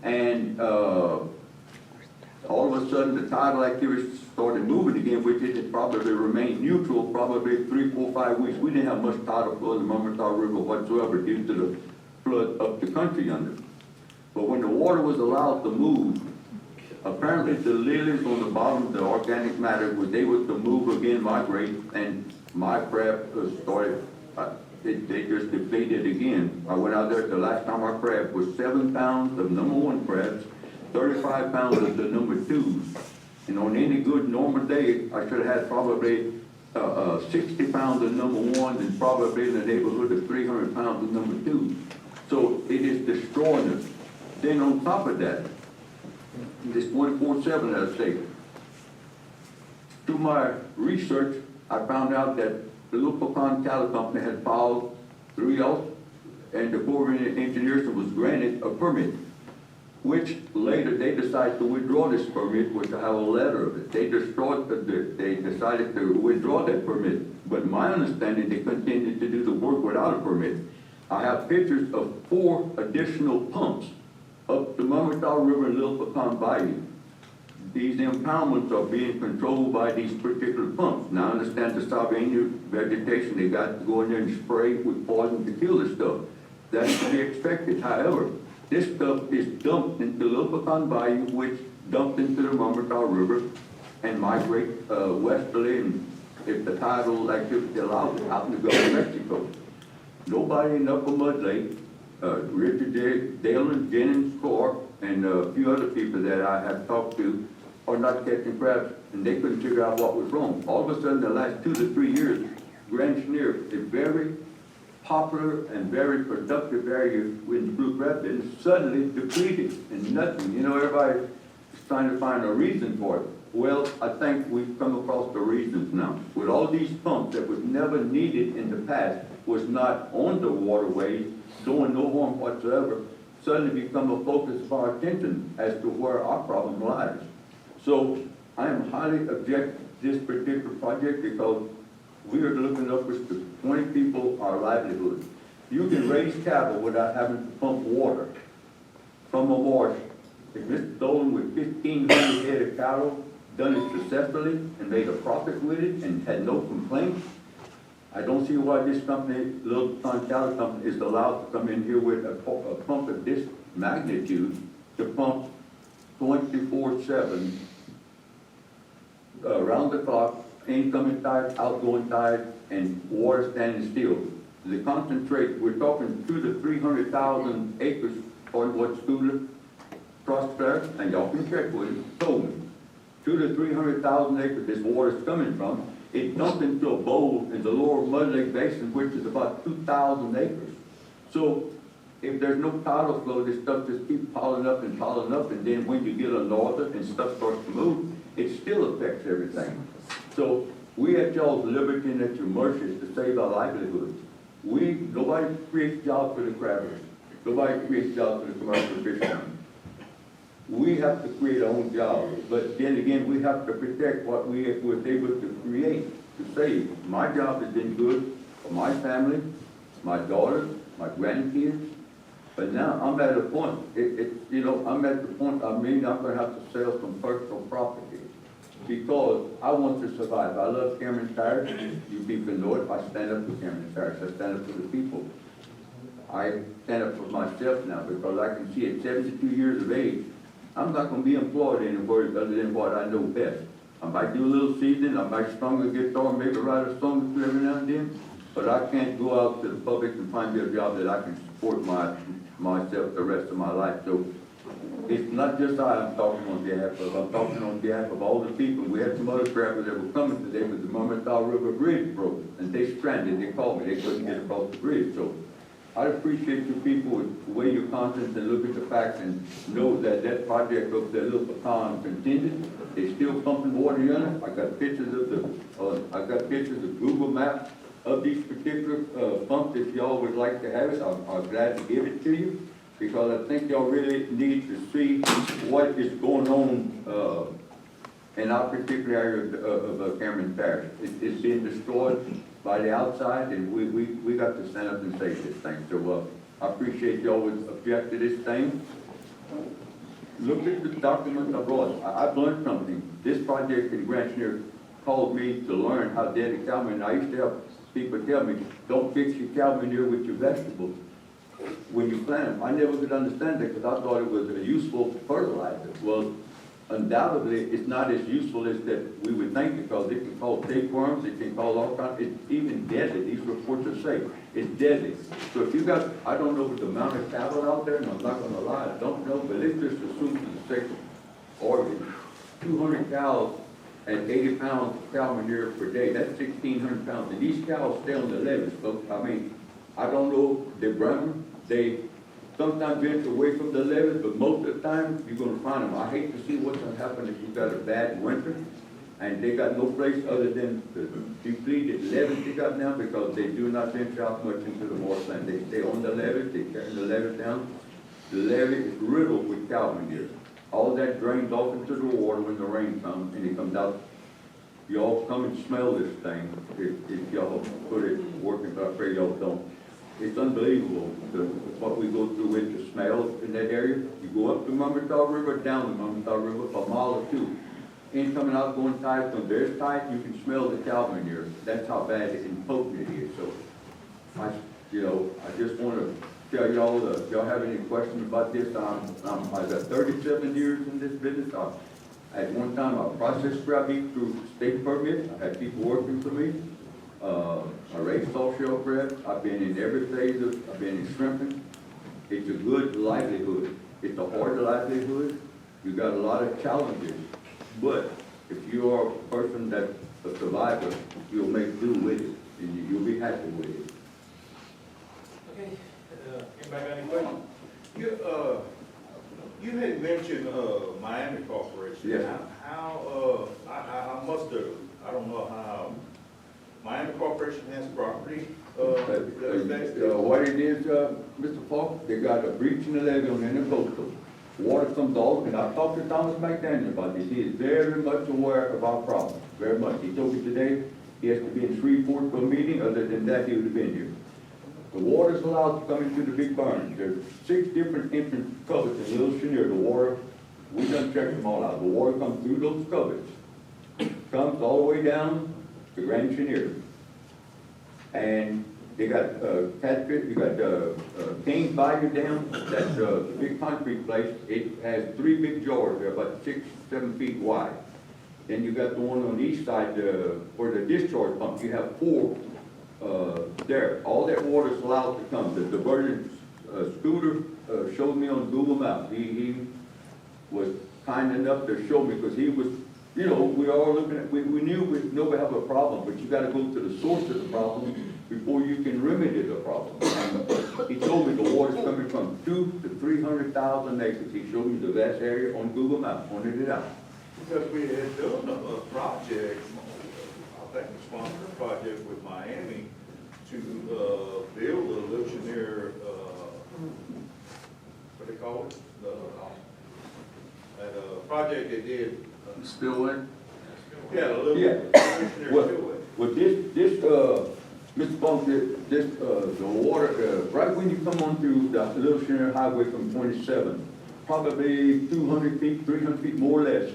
And all of a sudden, the tidal activity started moving again, which it had probably remained neutral probably 3, 4, 5 weeks. We didn't have much tidal flow in the Murmurtown River whatsoever due to flood up the country under. But when the water was allowed to move, apparently the lilies on the bottom, the organic matter, was able to move again, migrate, and my crab started, they just depleted again. I went out there, the last time our crab was 7 pounds of number 1 crabs, 35 pounds of the number 2s. And on any good normal day, I should have had probably 60 pounds of number 1 and probably in the neighborhood of 300 pounds of number 2. So it is destroying us. Then on top of that, this 24/7, as I say, through my research, I found out that the Little Pecan Cattle Company had filed through y'all and the Corps of Engineers was granted a permit, which later they decided to withdraw this permit, which I have a letter of it. They decided to withdraw that permit. But my understanding, they continued to do the work without a permit. I have pictures of 4 additional pumps up the Murmurtaw River and Little Pecan Bayou. These impoundments are being controlled by these particular pumps. Now I understand the Sardinia vegetation, they got to go in there and spray with poison to kill this stuff. That's to be expected. However, this stuff is dumped into Little Pecan Bayou, which dumped into the Murmurtaw River and migrate westerly, and if the tidal activity allows it, out in the Gulf of Mexico. Nobody in Upper Mud Lake, Richard Dale Jennings, Clark, and a few other people that I have talked to are not catching crabs, and they couldn't figure out what was wrong. All of a sudden, the last 2 to 3 years, Grand Chenier, a very popular and very productive area in the blue crab business, suddenly depleted and nothing. You know, everybody's trying to find a reason for it. Well, I think we've come across the reasons now. With all these pumps that was never needed in the past, was not on the waterways, doing no harm whatsoever, suddenly become a focus of our attention as to where our problem lies. So I am highly object to this particular project because we are looking upwards to 20 people, our livelihood. You can raise cattle without having to pump water from a marsh. If Mr. Dolan with 1,500 head of cattle done it successfully and made a profit with it and had no complaints, I don't see why this company, Little Pecan Cattle Company, is allowed to come in here with a pump of this magnitude to pump 24/7 around the clock, incoming tide, outgoing tide, and water standing still. The concentrate, we're talking 200,000 to 300,000 acres on what Scooter Prospect, and y'all can check with him, told me. 200,000 to 300,000 acres this water is coming from. It dumped into a bowl in the lower Mud Lake Basin, which is about 2,000 acres. So if there's no tidal flow, this stuff just keeps piling up, and then when you get a norther and stuff starts to move, it still affects everything. So we at y'all's liberty and at your mercy to save our livelihood. Nobody creates jobs for the crabbers. Nobody creates jobs for the commercial fishermen. We have to create our own jobs, but then again, we have to protect what we were able to create, to save. My job has been good for my family, my daughters, my grandkids, but now I'm at a point, I'm at the point, I'm going to have to sell some personal property because I want to survive. I love Cameron Parish. You people know it. I stand up for Cameron Parish. I stand up for the people. I stand up for myself now because I can see at 72 years of age, I'm not going to be employed anywhere other than what I know best. I might do a little seasoning, I might strum a guitar, maybe write a song or two every now and then, but I can't go out to the public and find me a job that I can support myself the rest of my life. So it's not just I'm talking on behalf of, I'm talking on behalf of all the people. We had some other crabbers that were coming today, but the Murmurtaw River Bridge broke, and they stranded. They called me, they couldn't get across the bridge. So I appreciate you people with the way your conscience and look at the facts and know that that project of the Little Pecan continued. They're still pumping water in it. I got pictures of Google Maps of these particular pumps. If y'all would like to have it, I'm glad to give it to you because I think y'all really need to see what is going on in our particular area of Cameron Parish. It's being destroyed by the outside, and we got to stand up and save this thing. So I appreciate y'all would object to this thing. Look at the documents I brought. I've learned something. This project in Grand Chenier called me to learn how to dead a cow manure. I used to have people tell me, don't fix your cow manure with your vegetables. when you plant them, I never could understand it because I thought it was a useful fertilizer. Well, undoubtedly, it's not as useful as that we would think because it can cause tapeworms, it can cause all kinds, it's even deadly. These reports are saying it's deadly. So if you got, I don't know the amount of cattle out there, and I'm not gonna lie, I don't know, but let's just assume for the sake of Oregon, 200 cows and 80 pounds of cow manure per day, that's 1,600 pounds. And these cows stay on the levees, folks. I mean, I don't know, they run them, they sometimes venture away from the levees, but most of the time, you're gonna find them. I hate to see what's gonna happen if you've got a bad winter, and they got no place other than the depleted levees they got now, because they do not venture out much into the waterland. They stay on the levees, they carry the levees down. The levee is riddled with cow manure. All that drains off into the water when the rain comes, and it comes out. Y'all come and smell this thing, if y'all put it working, but I pray y'all don't. It's unbelievable, what we go through with the smell in that area. You go up the Murmurtaugh River, down the Murmurtaugh River, for a mile or two. In coming out, going tight, when there's tight, you can smell the cow manure. That's how bad and potent it is. So, I just want to tell y'all, if y'all have any questions about this, I've got 37 years in this business. At one time, I processed crab meat through state permit. I had people working for me. I raised soft shell crab. I've been in every phase I've been in shrimping. It's a good livelihood. It's a hard livelihood. You got a lot of challenges. But if you are a person that's a survivor, you'll make do with it, and you'll be happy with it. Okay, anybody got any questions? You had mentioned, Miami Corporation. Yes. I must have, I don't know how, Miami Corporation has property, that What it is, Mr. Falk, they got a breach in the levee on the coastal. Water comes off, and I talked to Thomas McDaniel about this. He is very much aware of our problem, very much. He told me today he has to be in Shreveport for a meeting. Other than that, he would have been here. The water's allowed to come into the big barn. There's 6 different entrance covers in Little Chenier. The water, we done checked them all out. The water comes through those covers, comes all the way down to Grand Chenier. And they got catfish, you got King's Bayou Dam, that's the big concrete place. It has 3 big jars, they're about 6, 7 feet wide. Then you got the one on the east side for the discharge pump. You have 4 there. All that water is allowed to come. The diversion Scooter showed me on Google Maps. He was kind enough to show me, because he was, we are all looking at, we knew we have a problem, but you gotta go to the source of the problem before you can remedy the problem. And he told me the water's coming from 200,000 to 300,000 acres. He showed me the vast area on Google Maps, pointed it out. because we had done a project, I think we sponsored a project with Miami to build a Little Chenier, what do they call it? That project they did. Spillway? Yeah, a little Yeah. Chenier Well, spillway. well, Mr. Funk, the water, right when you come on through the Little Chenier Highway from 27, probably 200 feet, 300 feet more or less,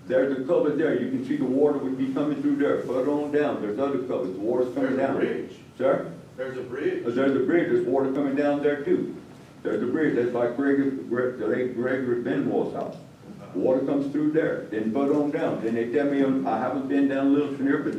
there's a cover there. You can see the water would be coming through there. Further on down, there's other covers. The water's coming There's a down. bridge. Sir? There's a bridge. There's a bridge. There's water coming down there too. There's a bridge. That's like the late Gregory Benwall's house. Water comes through there, then further on down. Then they tell me, I haven't been down Little Chenier, but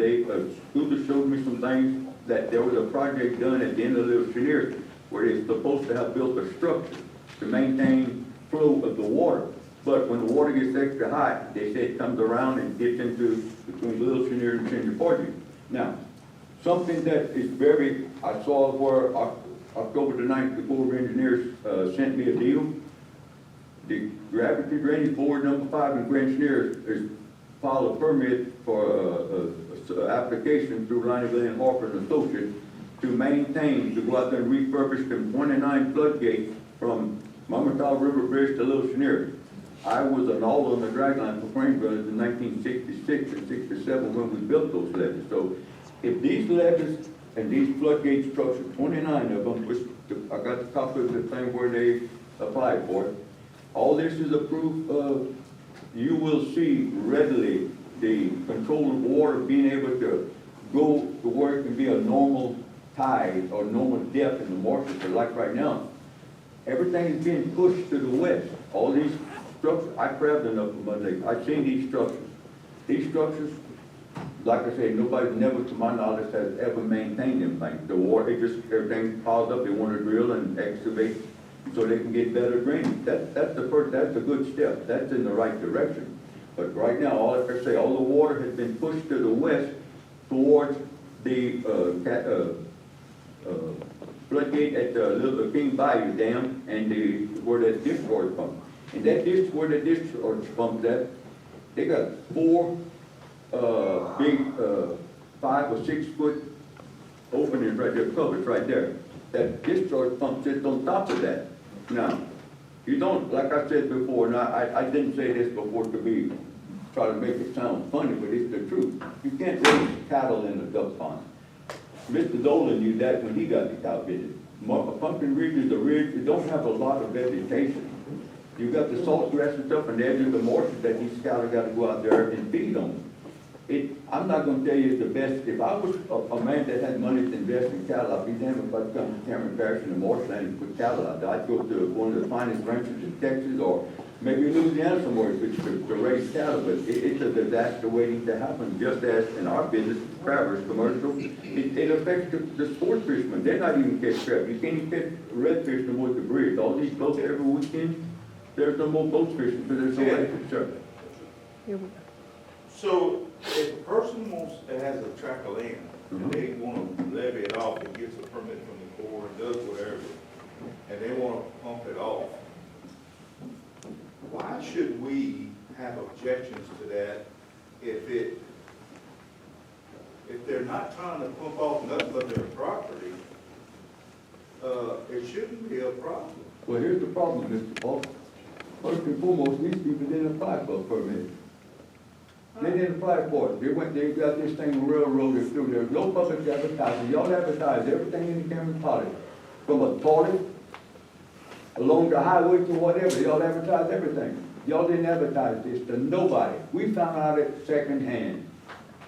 Scooter showed me some things, that there was a project done at the end of Little Chenier where they're supposed to have built a structure to maintain flow of the water. But when the water gets extra high, they say it comes around and gets into between Little Chenier and Chenier Portage. Now, something that is I saw where October the 9th, the Corps of Engineers sent me a deal. The Gravity Drainage Board number 5 in Grand Chenier is filed a permit for an application through Lonnie Glenn Harper and Associates to maintain, to go out there and refurbish them 29 floodgates from Murmurtaugh River Bridge to Little Chenier. I was an all on the dragline for Crane Brothers in 1966 and 67 when we built those levees. So if these levees and these floodgate structures, 29 of them, which I got the copy of the thing where they applied for it, all this is a proof of, you will see readily the control of water being able to go to where it can be a normal tide or normal depth in the marshes. But like right now, Everything is being pushed to the west. All these structures, I crabbed enough for Monday. I've seen these structures. These structures, like I said, nobody never, to my knowledge, has ever maintained them things. The water, it just, everything piles up, they want to drill and excavate so they can get better drainage. That's the first, that's a good step. That's in the right direction. But right now, all I say, all the water has been pushed to the west towards the, floodgate at the Little King Bayou Dam and the, where that discharge pump. And that where the discharge pump's at, they got four, big, 5 or 6 foot openings right there, culverts right there. That discharge pump sits on top of that. Now, you don't, like I said before, and I didn't say this before to try to make it sound funny, but it's the truth. You can't raise cattle in a duck pond. Mr. Dolan knew that when he got the cow business. Pumpkin Ridge is a ridge, it don't have a lot of vegetation. You got the salt grass and stuff, and there's the marshes that these cattle got to go out there and feed on. I'm not gonna tell you it's the best. If I was a man that had money to invest in cattle, I'd be damned if I'd come to Cameron Parish in the marshland and put cattle out there. I'd go to one of the finest ranches in Texas or maybe Louisiana somewhere to raise cattle, but it's a disaster waiting to happen, just as in our business, crabbers, commercial. It affects the sport fishermen. They're not even catch crab. You can't even catch redfish no more at the bridge. All these boats every weekend, there's no more boat fishing because there's no way to serve it. So if a person has a tract of land, and they want to levy it off and gets a permit from the Corps and does whatever, and they want to pump it off, why should we have objections to that if they're not trying to pump off nothing but their property? It shouldn't be a problem. Well, here's the problem, Mr. Paul. First and foremost, these people didn't apply for a permit. They didn't apply for it. They got this thing railroaded through. There's no public advertising. Y'all advertise everything in the Cameron College. From a toilet, along the highway to whatever. Y'all advertise everything. Y'all didn't advertise this to nobody. We found out it secondhand.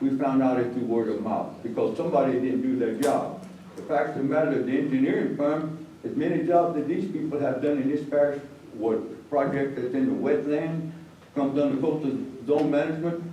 We found out it through word of mouth because somebody didn't do their job. The fact of the matter, the engineering firm, as many jobs that these people have done in this parish, what project that's in the wetland, comes under coastal zone management,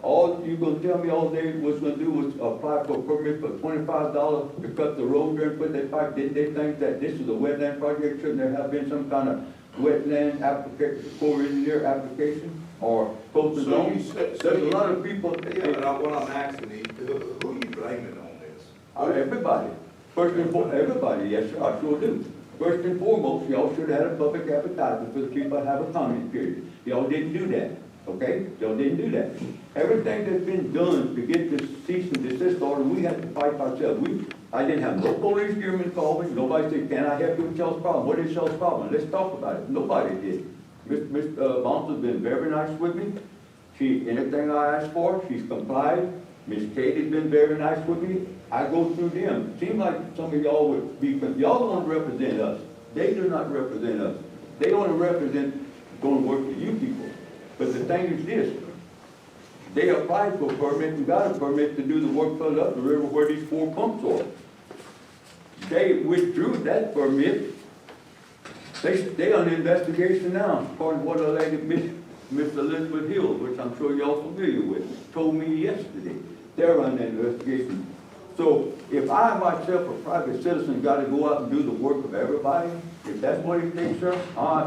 all you gonna tell me all they was gonna do was apply for a permit for $25 to cut the road there and put that pipe. Didn't they think that this is a wetland project? Shouldn't there have been some kind of wetland application, Corps engineer application or coastal zone? There's a lot of people. Yeah, but what I'm asking is, who are you blaming on this? Everybody. First and foremost, everybody, yes, sir, I sure do. First and foremost, y'all should have had a public advertisement for the people to have a comment period. Y'all didn't do that, okay? Y'all didn't do that. Everything that's been done to get this cease and desist order, we had to fight ourselves. I didn't have no police chairman call me. Nobody said, can I help you with y'all's problem? What is y'all's problem? Let's talk about it. Nobody did. Ms. Bonds has been very nice with me. Anything I asked for, she's complied. Ms. Katie's been very nice with me. I go through them. Seems like some of y'all would be, y'all don't represent us. They do not represent us. They only represent going to work for you people. But the thing is this, they applied for a permit and got a permit to do the work further up the river where these 4 pumps are. They withdrew that permit. They on investigation now, according to what a lady, Miss Elizabeth Hill, which I'm sure y'all familiar with, told me yesterday. They're on that investigation. So if I myself, a private citizen, got to go out and do the work of everybody, if that's what it takes, sir,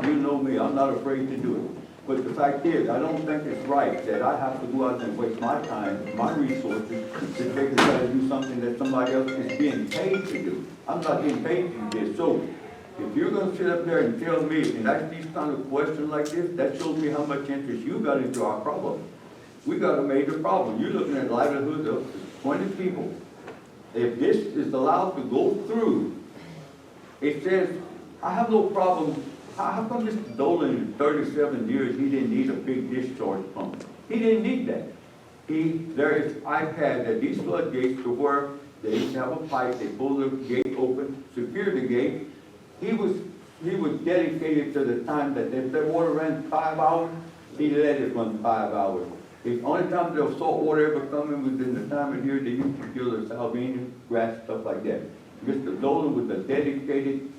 you know me, I'm not afraid to do it. But the fact is, I don't think it's right that I have to go out and waste my time, my resources, to take and try to do something that somebody else is being paid to do. I'm not getting paid to do this. So if you're going to sit up there and tell me and ask these kind of questions like this, that shows me how much interest you got into our problem. We got a major problem. You're looking at livelihoods of 20 people. If this is allowed to go through, it says, I have no problem. How come Mr. Dolan in 37 years, he didn't need a big discharge pump? He didn't need that. There is iPad at these floodgates to where they have a pipe, they pull the gate open, secure the gate. He was dedicated to the time that if the water ran 5 hours, he let it run 5 hours. The only time there was salt water ever coming was in the time of year they used to kill the Salvinian grass, stuff like that. Mr. Dolan was a dedicated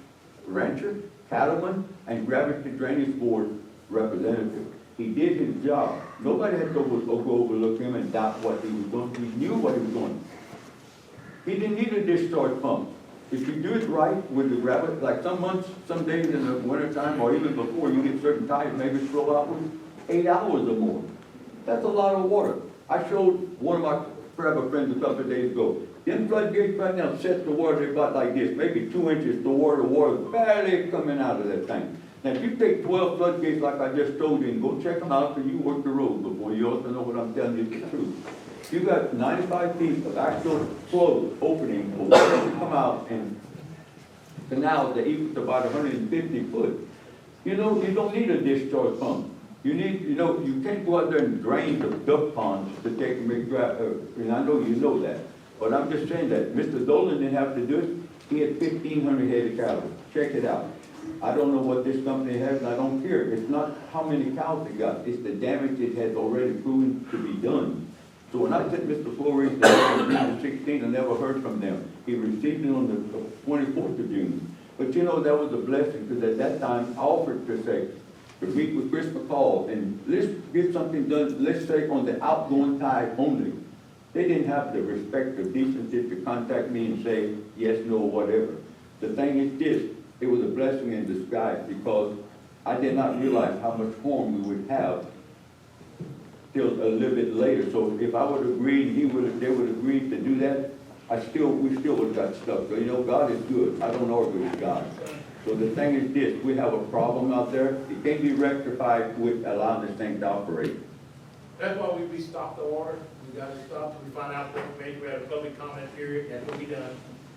rancher, cattleman and gravity drainage board representative. He did his job. Nobody had to go overlook him and doubt what he was doing. He knew what he was doing. He didn't need a discharge pump. If you do it right with the gravity, like some months, some days in the wintertime, or even before, you get certain times, maybe throw out with 8 hours or more. That's a lot of water. I showed one of my forever friends a couple of days ago. Them floodgates right now set the water about like this, maybe 2 inches to water barely coming out of that thing. Now, if you take 12 floodgates like I just told you and go check them out, so you work the road before you also know what I'm telling you is the truth. You got 95 feet of actual flow opening for water to come out and canals that equal to about 150 foot. You know, you don't need a discharge pump. You need, you know, you can't go out there and drain the duck ponds to take and make and I know you know that. But I'm just saying that Mr. Dolan didn't have to do it. He had 1,500 head of cattle. Check it out. I don't know what this company has, and I don't care. It's not how many cows they got. It's the damage it has already proven to be done. So when I sent Mr. Flores the 16th, I never heard from them. He received it on the 24th of June. But you know, that was a blessing, because at that time, I offered to say, to meet with Chris McCall, and let's get something done, let's say on the outgoing tide only. They didn't have the respect or decency to contact me and say, yes, no, whatever. The thing is this, it was a blessing in disguise, because I did not realize how much harm we would have till a little bit later. So if I would have agreed, they would have agreed to do that, we still would have got stuck. So you know, God is good. I don't argue with God. So the thing is this, we have a problem out there. It can't be rectified with allowing this thing to operate. That's why we stopped the water. We got it stopped, we found out the information, we had a public comment period, that's what we done.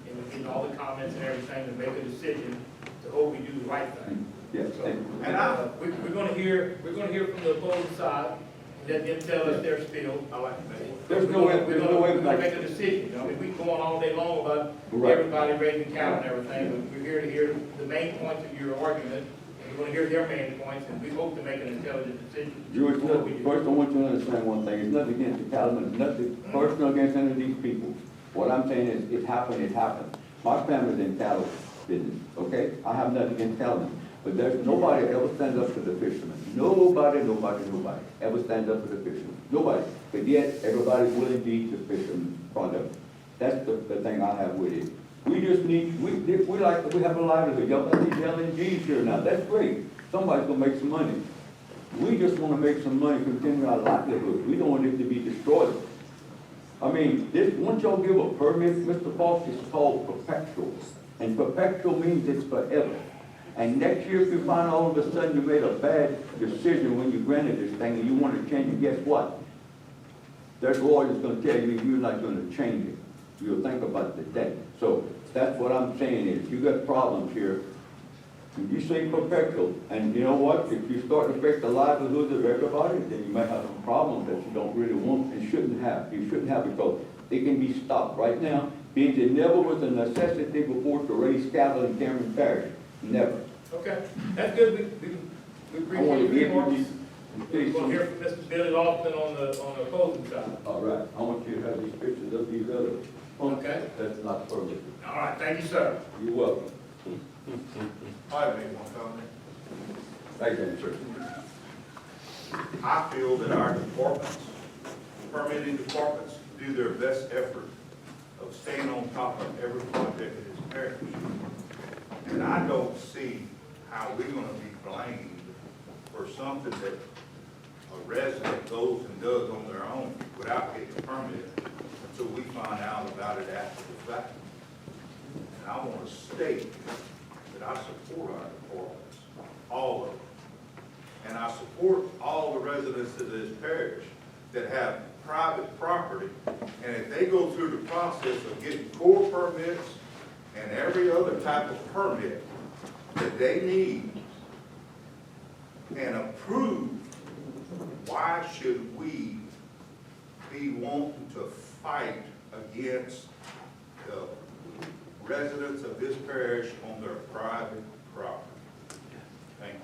And we get all the comments and everything to make a decision to hope we do the right thing. Yes. So, we're gonna hear from the opposing side, let them tell us their spiel. I like to make it. There's no way. We're gonna make a decision, you know, we go on all day long about Right. everybody raising cattle and everything, but we're here to hear the main points of your argument. We're gonna hear their main points, and we hope to make an intelligent decision. George, first I want you to understand one thing. It's nothing against the cattlemen, it's nothing personal against any of these people. What I'm saying is, it happened. My family's in cattle business, okay? I have nothing against cattlemen. But there's nobody ever stands up to the fishermen. Nobody ever stands up to the fishermen. Nobody. But yet, everybody's willing to eat the fisherman's product. That's the thing I have with it. We just need, we have a livelihood. Y'all got these LNGs here now. That's great. Somebody's gonna make some money. We just wanna make some money, continue our livelihood. We don't want it to be destroyed. I mean, once y'all give a permit, Mr. Falk, it's called perpetual. And perpetual means it's forever. And next year, if you find all of a sudden you made a bad decision when you granted this thing and you want to change it, guess what? That lawyer's gonna tell you you're not gonna change it. You'll think about the day. So that's what I'm saying is, you got problems here. If you say perpetual, and you know what? If you start to affect the livelihoods of everybody, then you may have some problems that you don't really want and shouldn't have. You shouldn't have, because they can be stopped right now. Means it never was a necessity before to raise cattle in Cameron Parish. Never. Okay, that's good. We appreciate your remarks. We're gonna hear from Mr. Billy Lofton on the opposing side. All right. I want you to have these pictures of these other. Okay. That's not perfect. All right, thank you, sir. You're welcome. I made one comment. Thank you, sir. I feel that our departments, permitting departments, do their best effort of staying on top of every project that is parish. And I don't see how we're gonna be blamed for something that a resident goes and does on their own without getting a permit until we find out about it after the fact. And I want to state that I support our departments, all of them. And I support all the residents of this parish that have private property. And if they go through the process of getting core permits and every other type of permit that they need and approve, why should we be wanting to fight against the residents of this parish on their private property? Thank you.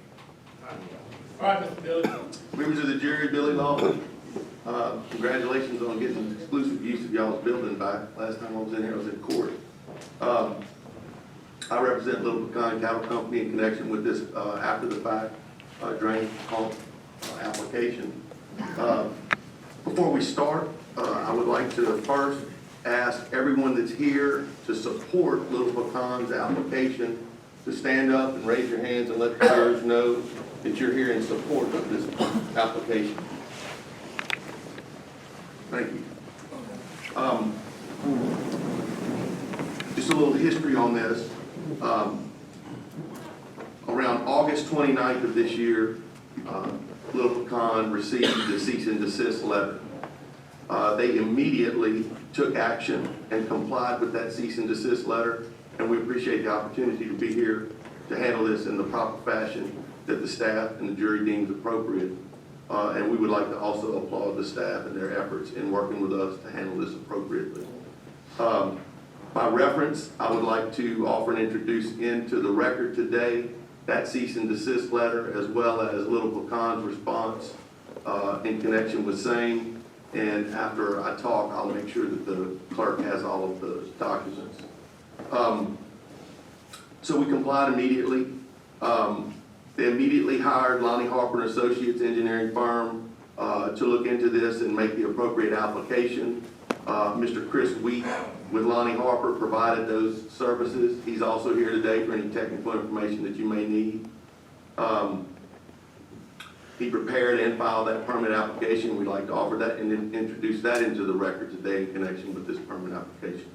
All right, Mr. Billy. Members of the jury, Billy Lawson, congratulations on getting exclusive use of y'all's building back. Last time I was in here, I was in court. I represent Little Pecan Cattle Company in connection with this after the fact drain pump application. Before we start, I would like to first ask everyone that's here to support Little Pecan's application to stand up and raise your hands and let the jurors know that you're here in support of this application. Thank you. Just a little history on this. Around August 29th of this year, Little Pecan received the cease and desist letter. They immediately took action and complied with that cease and desist letter, and we appreciate the opportunity to be here to handle this in the proper fashion that the staff and the jury deems appropriate. And we would like to also applaud the staff and their efforts in working with us to handle this appropriately. By reference, I would like to offer and introduce into the record today that cease and desist letter, as well as Little Pecan's response in connection with same. And after I talk, I'll make sure that the clerk has all of the documents. So we complied immediately. They immediately hired Lonnie Harper and Associates engineering firm to look into this and make the appropriate application. Mr. Chris Wheat with Lonnie Harper provided those services. He's also here today for any technical information that you may need. He prepared and filed that permit application. We'd like to offer that and introduce that into the record today in connection with this permit application.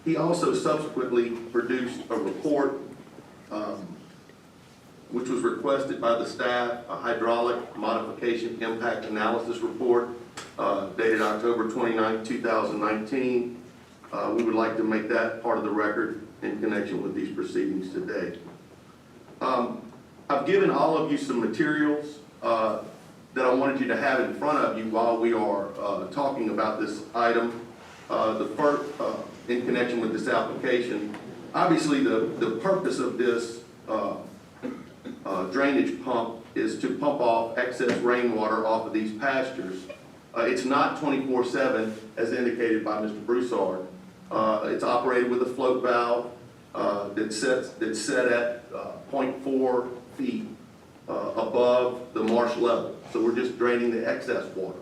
He also subsequently produced a report which was requested by the staff, a hydraulic modification impact analysis report dated October 29, 2019. We would like to make that part of the record in connection with these proceedings today. I've given all of you some materials that I wanted you to have in front of you while we are talking about this item. The first, in connection with this application, obviously the purpose of this drainage pump is to pump off excess rainwater off of these pastures. It's not 24/7 as indicated by Mr. Broussard. It's operated with a float valve that's set at 0.4 feet above the marsh level. So we're just draining the excess water.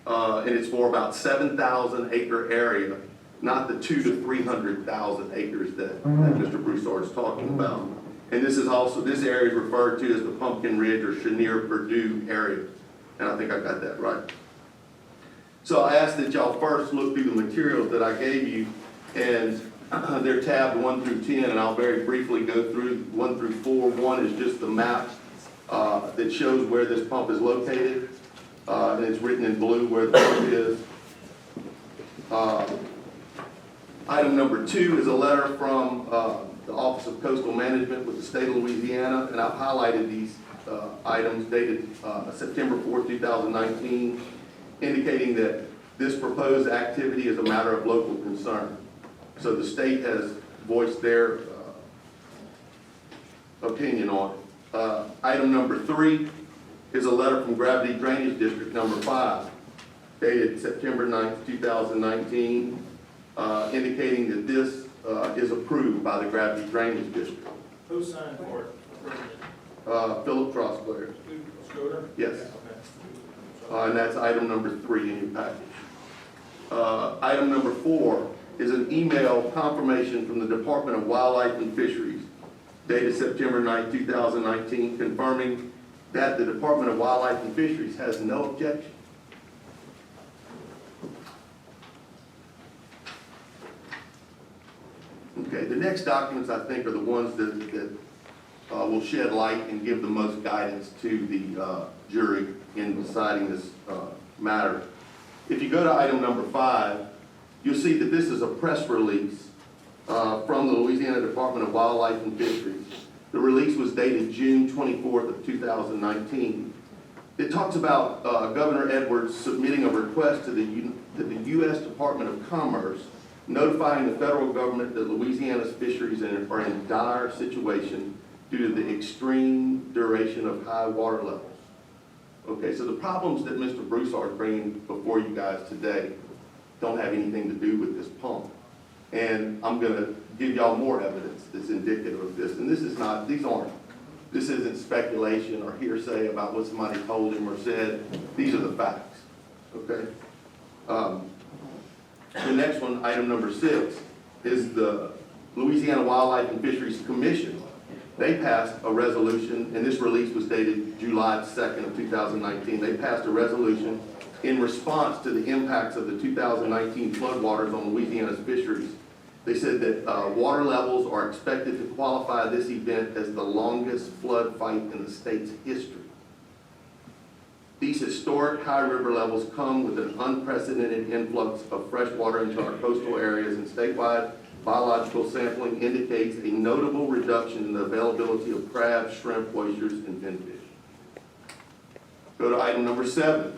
And it's for about 7,000 acre area, not the 200,000 to 300,000 acres that Mr. Broussard is talking about. And this is also, this area is referred to as the Pumpkin Ridge or Chenier Purdue area. And I think I got that right. So I asked that y'all first look through the materials that I gave you, and they're tabbed 1 through 10, and I'll very briefly go through 1 through 4. 1 is just the map that shows where this pump is located, and it's written in blue where the pump is. Item number 2 is a letter from the Office of Coastal Management with the state of Louisiana, and I've highlighted these items dated September 4, 2019, indicating that this proposed activity is a matter of local concern. So the state has voiced their opinion on it. Item number 3 is a letter from Gravity Drainage District number 5, dated September 9th, 2019, indicating that this is approved by the Gravity Drainage District. Who signed for it? Philip Trosclair. Schroeder? Yes. And that's item number 3 in your package. Item number 4 is an email confirmation from the Department of Wildlife and Fisheries, dated September 9, 2019, confirming that the Department of Wildlife and Fisheries has no objection. Okay, the next documents I think are the ones that will shed light and give the most guidance to the jury in deciding this matter. If you go to item number 5, you'll see that this is a press release from the Louisiana Department of Wildlife and Fisheries. The release was dated June 24th of 2019. It talks about Governor Edwards submitting a request to the U.S. Department of Commerce notifying the federal government that Louisiana's fisheries are in dire situation due to the extreme duration of high water levels. Okay, so the problems that Mr. Broussard is bringing before you guys today don't have anything to do with this pump. And I'm going to give y'all more evidence that's indicative of this. And this isn't speculation or hearsay about what somebody told him or said. These are the facts, okay? The next one, item number 6, is the Louisiana Wildlife and Fisheries Commission. They passed a resolution, and this release was dated July 2nd of 2019. They passed a resolution in response to the impacts of the 2019 floodwaters on Louisiana's fisheries. They said that water levels are expected to qualify this event as the longest flood fight in the state's history. These historic high river levels come with an unprecedented influx of fresh water into our coastal areas, and statewide biological sampling indicates a notable reduction in the availability of crabs, shrimp, oysters, and finfish. Go to item number 7.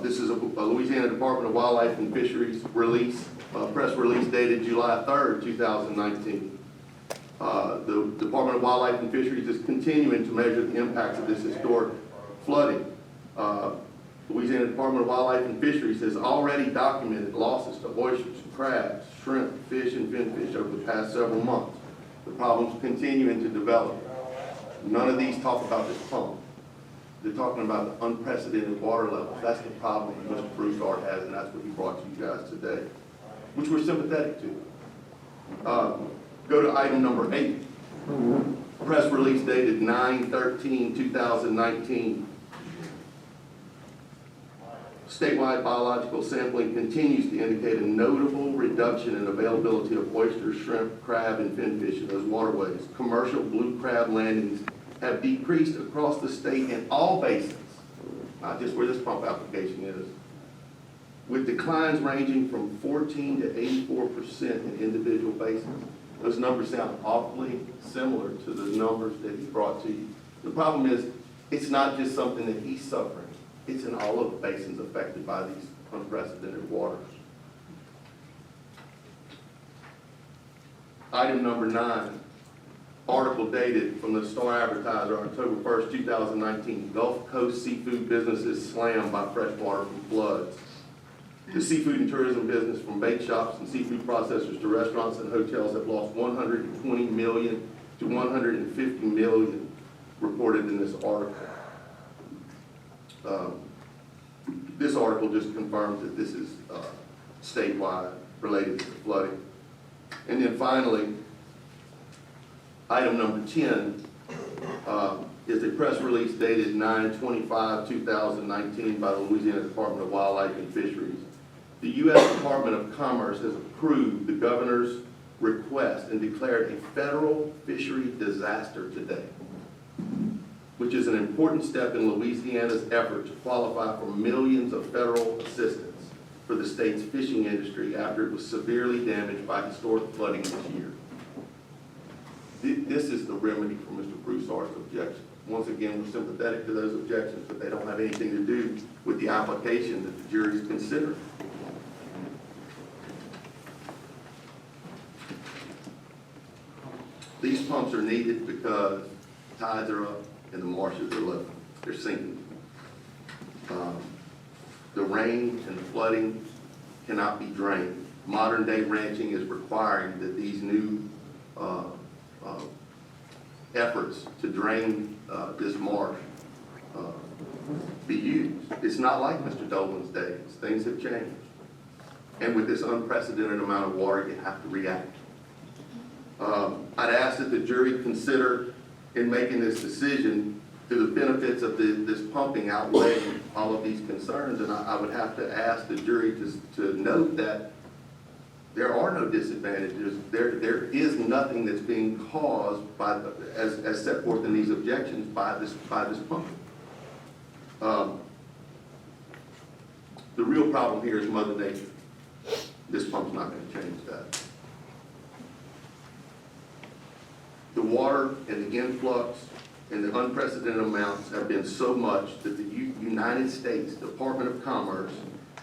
This is a Louisiana Department of Wildlife and Fisheries release, press release dated July 3rd, 2019. The Department of Wildlife and Fisheries is continuing to measure the impacts of this historic flooding. Louisiana Department of Wildlife and Fisheries has already documented losses to oysters, crabs, shrimp, fish, and finfish over the past several months. The problem's continuing to develop. None of these talk about this pump. They're talking about the unprecedented water levels. That's the problem that Mr. Broussard has, and that's what he brought to you guys today, which we're sympathetic to. Go to item number 8. Press release dated 9/13/2019. Statewide biological sampling continues to indicate a notable reduction in availability of oysters, shrimp, crab, and finfish in those waterways. Commercial blue crab landings have decreased across the state in all basins, not just where this pump application is, with declines ranging from 14 to 84% in individual basins. Those numbers sound awfully similar to the numbers that he brought to you. The problem is, it's not just something that he's suffering. It's in all of the basins affected by these unprecedented waters. Item number 9, article dated from the Star Advertiser, October 1st, 2019. Gulf Coast seafood businesses slammed by freshwater from floods. The seafood and tourism business, from bait shops and seafood processors to restaurants and hotels, have lost $120 million to $150 million, reported in this article. This article just confirms that this is statewide related to the flooding. And then finally, item number 10 is a press release dated 9/25/2019 by the Louisiana Department of Wildlife and Fisheries. The U.S. Department of Commerce has approved the governor's request and declared a federal fishery disaster today, which is an important step in Louisiana's effort to qualify for millions of federal assistance for the state's fishing industry after it was severely damaged by historic flooding this year. This is the remedy for Mr. Broussard's objection. Once again, we're sympathetic to those objections, but they don't have anything to do with the application that the jury's considering. These pumps are needed because tides are up and the marshes are low. They're sinking. The rain and the flooding cannot be drained. Modern day ranching is requiring that these new efforts to drain this marsh be used. It's not like Mr. Dolan's days. Things have changed. And with this unprecedented amount of water, you have to react. I'd ask that the jury consider, in making this decision, do the benefits of this pumping outweigh all of these concerns? And I would have to ask the jury to note that there are no disadvantages. There is nothing that's being caused by, as set forth in these objections, by this pumping. The real problem here is Mother Nature. This pump's not going to change that. The water and the influx and the unprecedented amounts have been so much that the United States Department of Commerce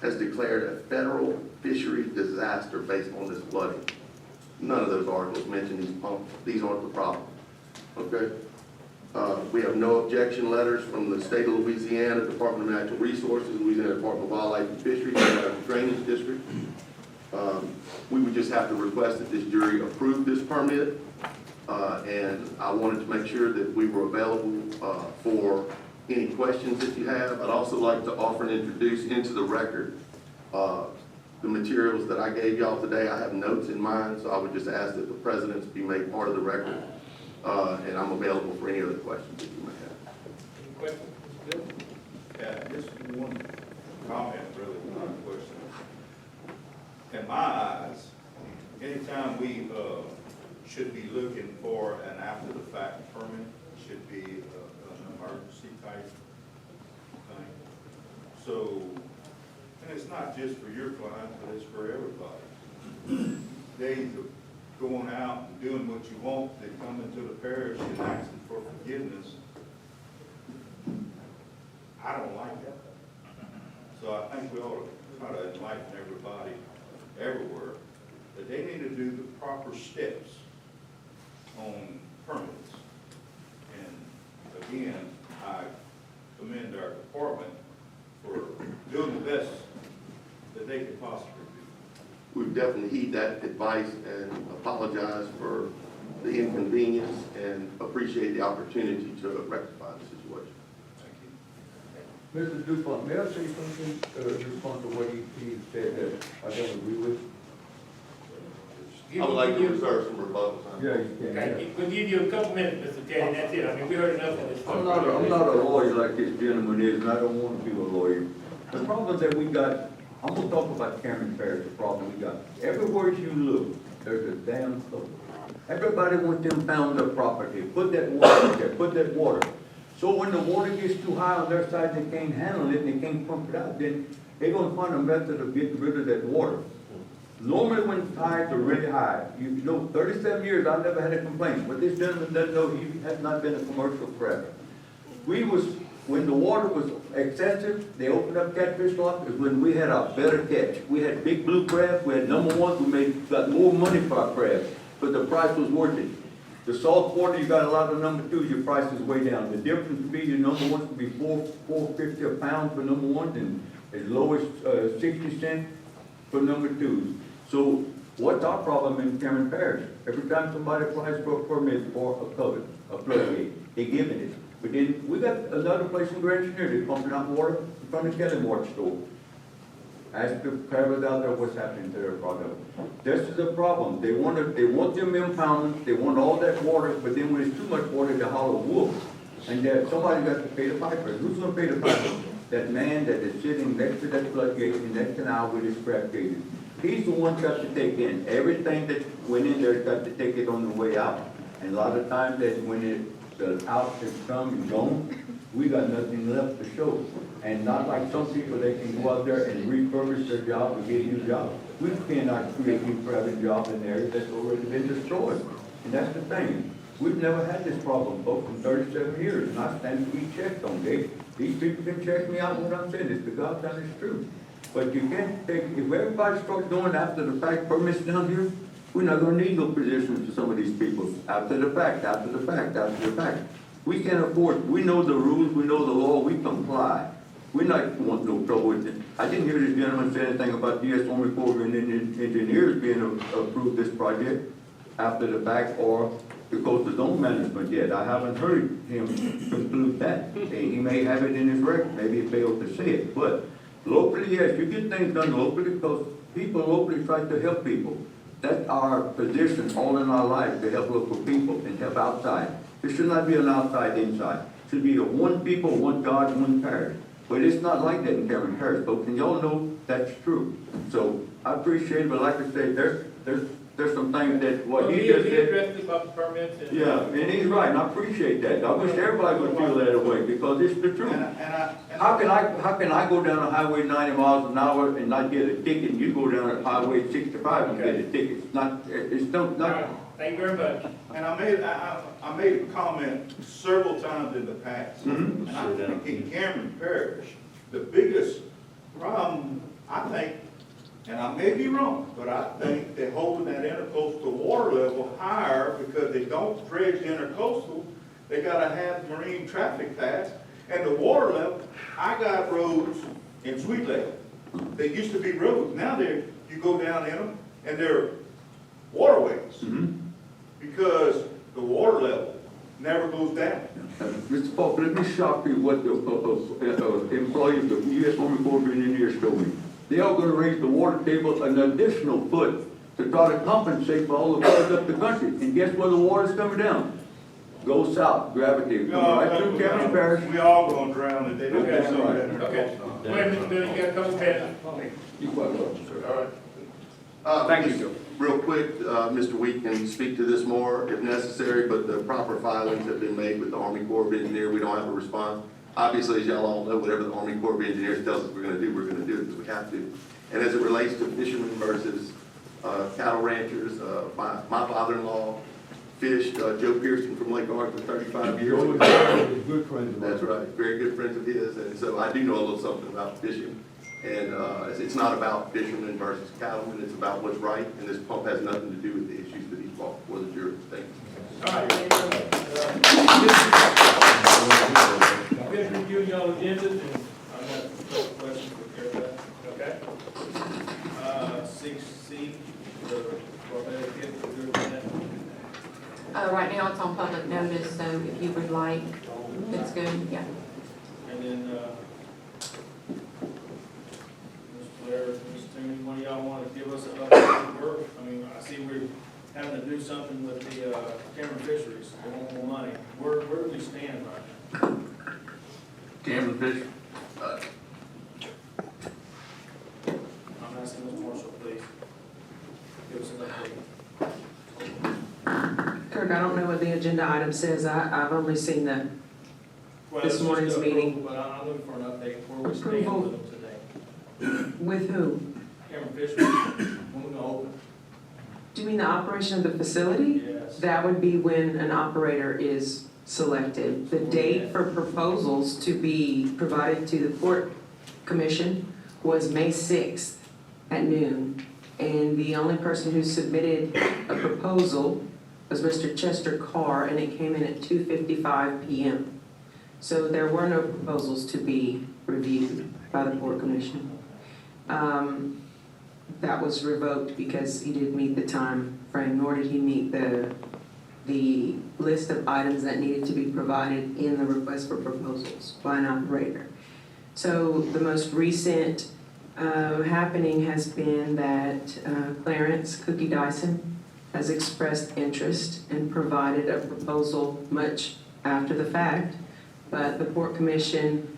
has declared a federal fishery disaster based on this flooding. None of those articles mention these pumps. These aren't the problem. Okay? We have no objection letters from the state of Louisiana, Department of Natural Resources, Louisiana Department of Wildlife and Fisheries, Drainage District. We would just have to request that this jury approve this permit. And I wanted to make sure that we were available for any questions that you have. I'd also like to offer and introduce into the record the materials that I gave y'all today. I have notes in mind, so I would just ask that the presidents be made part of the record. And I'm available for any other questions that you may have. Any questions, Mr. Bill? Yeah, just one comment, really, not a question. In my eyes, anytime we, should be looking for an after-the-fact permit, should be an emergency type thing. So, and it's not just for your client, but it's for everybody. Days of going out and doing what you want, they come into the parish and asking for forgiveness. I don't like that. So I think we ought to try to enlighten everybody everywhere that they need to do the proper steps on permits. And again, I commend our department for doing the best that they could possibly do. We definitely heed that advice and apologize for the inconvenience and appreciate the opportunity to rectify the situation. Thank you. Mr. DuPont, may I say something, respond to what he said that I don't agree with? I would like to reserve some rebuttal time. Yeah, you can. Okay, we'll give you a couple minutes, Mr. Teddy, that's it. I mean, we heard enough of this stuff. I'm not a lawyer like this gentleman is, and I don't want to be a lawyer. The problem that we got, I'm gonna talk about Cameron Parish, the problem we got. Everywhere you look, there's a damn culvert. Everybody wants them found their property, put that water there, put that water. So when the water gets too high on their side, they can't handle it, and they can't pump it out, then they're gonna find a method of getting rid of that water. Normally when tides are really high, you know, 37 years, I've never had a complaint. But this gentleman doesn't know, he has not been a commercial crab. When the water was excessive, they opened up catfish lock, is when we had our better catch. We had big blue crabs, we had number ones, got more money for our crabs, but the price was worth it. The salt water, you got a lot of number twos, your price is way down. The difference would be your number ones would be $4.50 a pound for number ones, and as low as 60 cents for number twos. So what's our problem in Cameron Parish? Every time somebody applies for a permit for a covenant, a floodgate, they give it. But then we got another place in Grand Engineer, they're pumping out water in front of Kelly Water Store. Ask the crabs out there what's happening to their product. This is a problem. They want them impoundments, they want all that water, but then when it's too much water, they hollow wolf. And somebody got to pay the piper. Who's gonna pay the piper? That man that is sitting next to that floodgate in that canal with his crab cages. He's the one got to take in. Everything that went in there got to take it on the way out. And a lot of times that when the out has come and gone, we got nothing left to show. And not like some people, they can go out there and refurbish their job and get new jobs. We cannot create new private jobs in areas that's already been destroyed. And that's the thing. We've never had this problem, folks, in 37 years, and I stand to be checked on. These people can check me out what I'm saying. It's the God's honest truth. But you can't take, if everybody starts doing after the fact permits down here, we're not gonna need no positions for some of these people. After the fact, after the fact, after the fact. We can't afford, we know the rules, we know the law, we comply. We're not want no trouble with it. I didn't hear this gentleman say anything about U.S. Army Corps of Engineers being approved this project after the fact or the coastal zone management yet. I haven't heard him conclude that. He may have it in his record, maybe he failed to say it, but locally, yes, you get things done locally because people locally try to help people. That's our position all in our life, to help local people and help outside. There should not be an outside, inside. It should be a one people, one God, one parish. But it's not like that in Cameron Parish, folks, and y'all know that's true. So I appreciate it, but like I said, there's some things that what he just said. Addressed about the permits and. Yeah, and he's right, and I appreciate that. I wish everybody would feel that way because it's the truth. How can I go down the highway 90 miles an hour and not get a ticket, and you go down the highway 65 and get a ticket? It's not. All right, thank you very much. And I made a comment several times in the past. Mhm. And I think in Cameron Parish, the biggest problem, I think, and I may be wrong, but I think they're holding that intercoastal water level higher because they don't dredge intercoastal. They gotta have marine traffic pass. And the water level, I got roads in Sweet Lake. They used to be roads, now they're you go down in them, and they're waterways. Because the water level never goes down. Mr. Falk, let me shock you what the employees of the U.S. Army Corps of Engineers told me. They are gonna raise the water table an additional foot to try to compensate for all the floods up the country. And guess where the water's coming down? Go south, gravity, coming right through Cameron Parish. We all gonna drown if they don't Okay, do something. Okay. Wait a minute, Bill, you got a couple minutes. You quite welcome, sir. All right. Thank you, Just Joe. Real quick, Mr. Wheat can speak to this more if necessary, but the proper filings have been made with the Army Corps of Engineers. We don't have a response. Obviously, as y'all all know, whatever the Army Corps of Engineers tells us we're gonna do it because we have to. And as it relates to fishermen versus cattle ranchers, my father-in-law fished Joe Pearson from Lake Arthur 35 years ago. Good friends of That's right, very good friends of his, and so I do know a little something about fishing. And it's not about fishermen versus cattlemen, it's about what's right, and this pump has nothing to do with the issues that he's brought before the jury. Thank you. All right. Finish reviewing y'all agendas, and I've got a couple questions for everybody, okay? 6C, the, Right now it's on public notice, so if you would like, it's good, yeah. And then, Ms. Blair, Ms. Toomey, one of y'all want to give us an update on work? I mean, I see we're having to do something with the Cameron Fisheries, they want more money. Where do we stand right now? Cameron Fish, I'm asking Ms. Marshall, please. Give us an update. Kirk, I don't know what the agenda item says. I've only seen the, Well, This it's just morning's approval, meeting. But I'm looking for an update where we stand Approval. with them today. with who? Cameron Fisheries, when we gonna open? Do you mean the operation of the facility? Yes. That would be when an operator is selected. The date for proposals to be provided to the Port Commission was May 6th at noon. And the only person who submitted a proposal was Mr. Chester Carr, and it came in at 2:55 p.m. So there were no proposals to be reviewed by the Port Commission. That was revoked because he didn't meet the time frame, nor did he meet the list of items that needed to be provided in the request for proposals by an operator. So the most recent happening has been that Clarence Cookie Dyson has expressed interest and provided a proposal much after the fact, but the Port Commission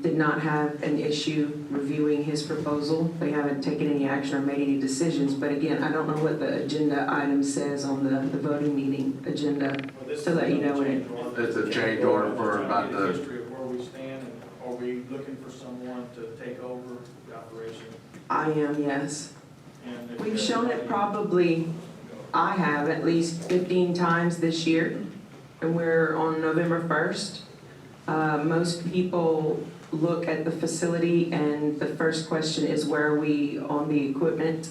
did not have an issue reviewing his proposal. They haven't taken any action or made any decisions, but again, I don't know what the agenda item says on the voting meeting agenda to let you know it. it's a change order for about The the, history of where we stand, and are we looking for someone to take over the operation? I am, yes. And if We've shown it everybody- probably, I have at least 15 times this year, and we're on November 1st. Most people look at the facility and the first question is where are we on the equipment?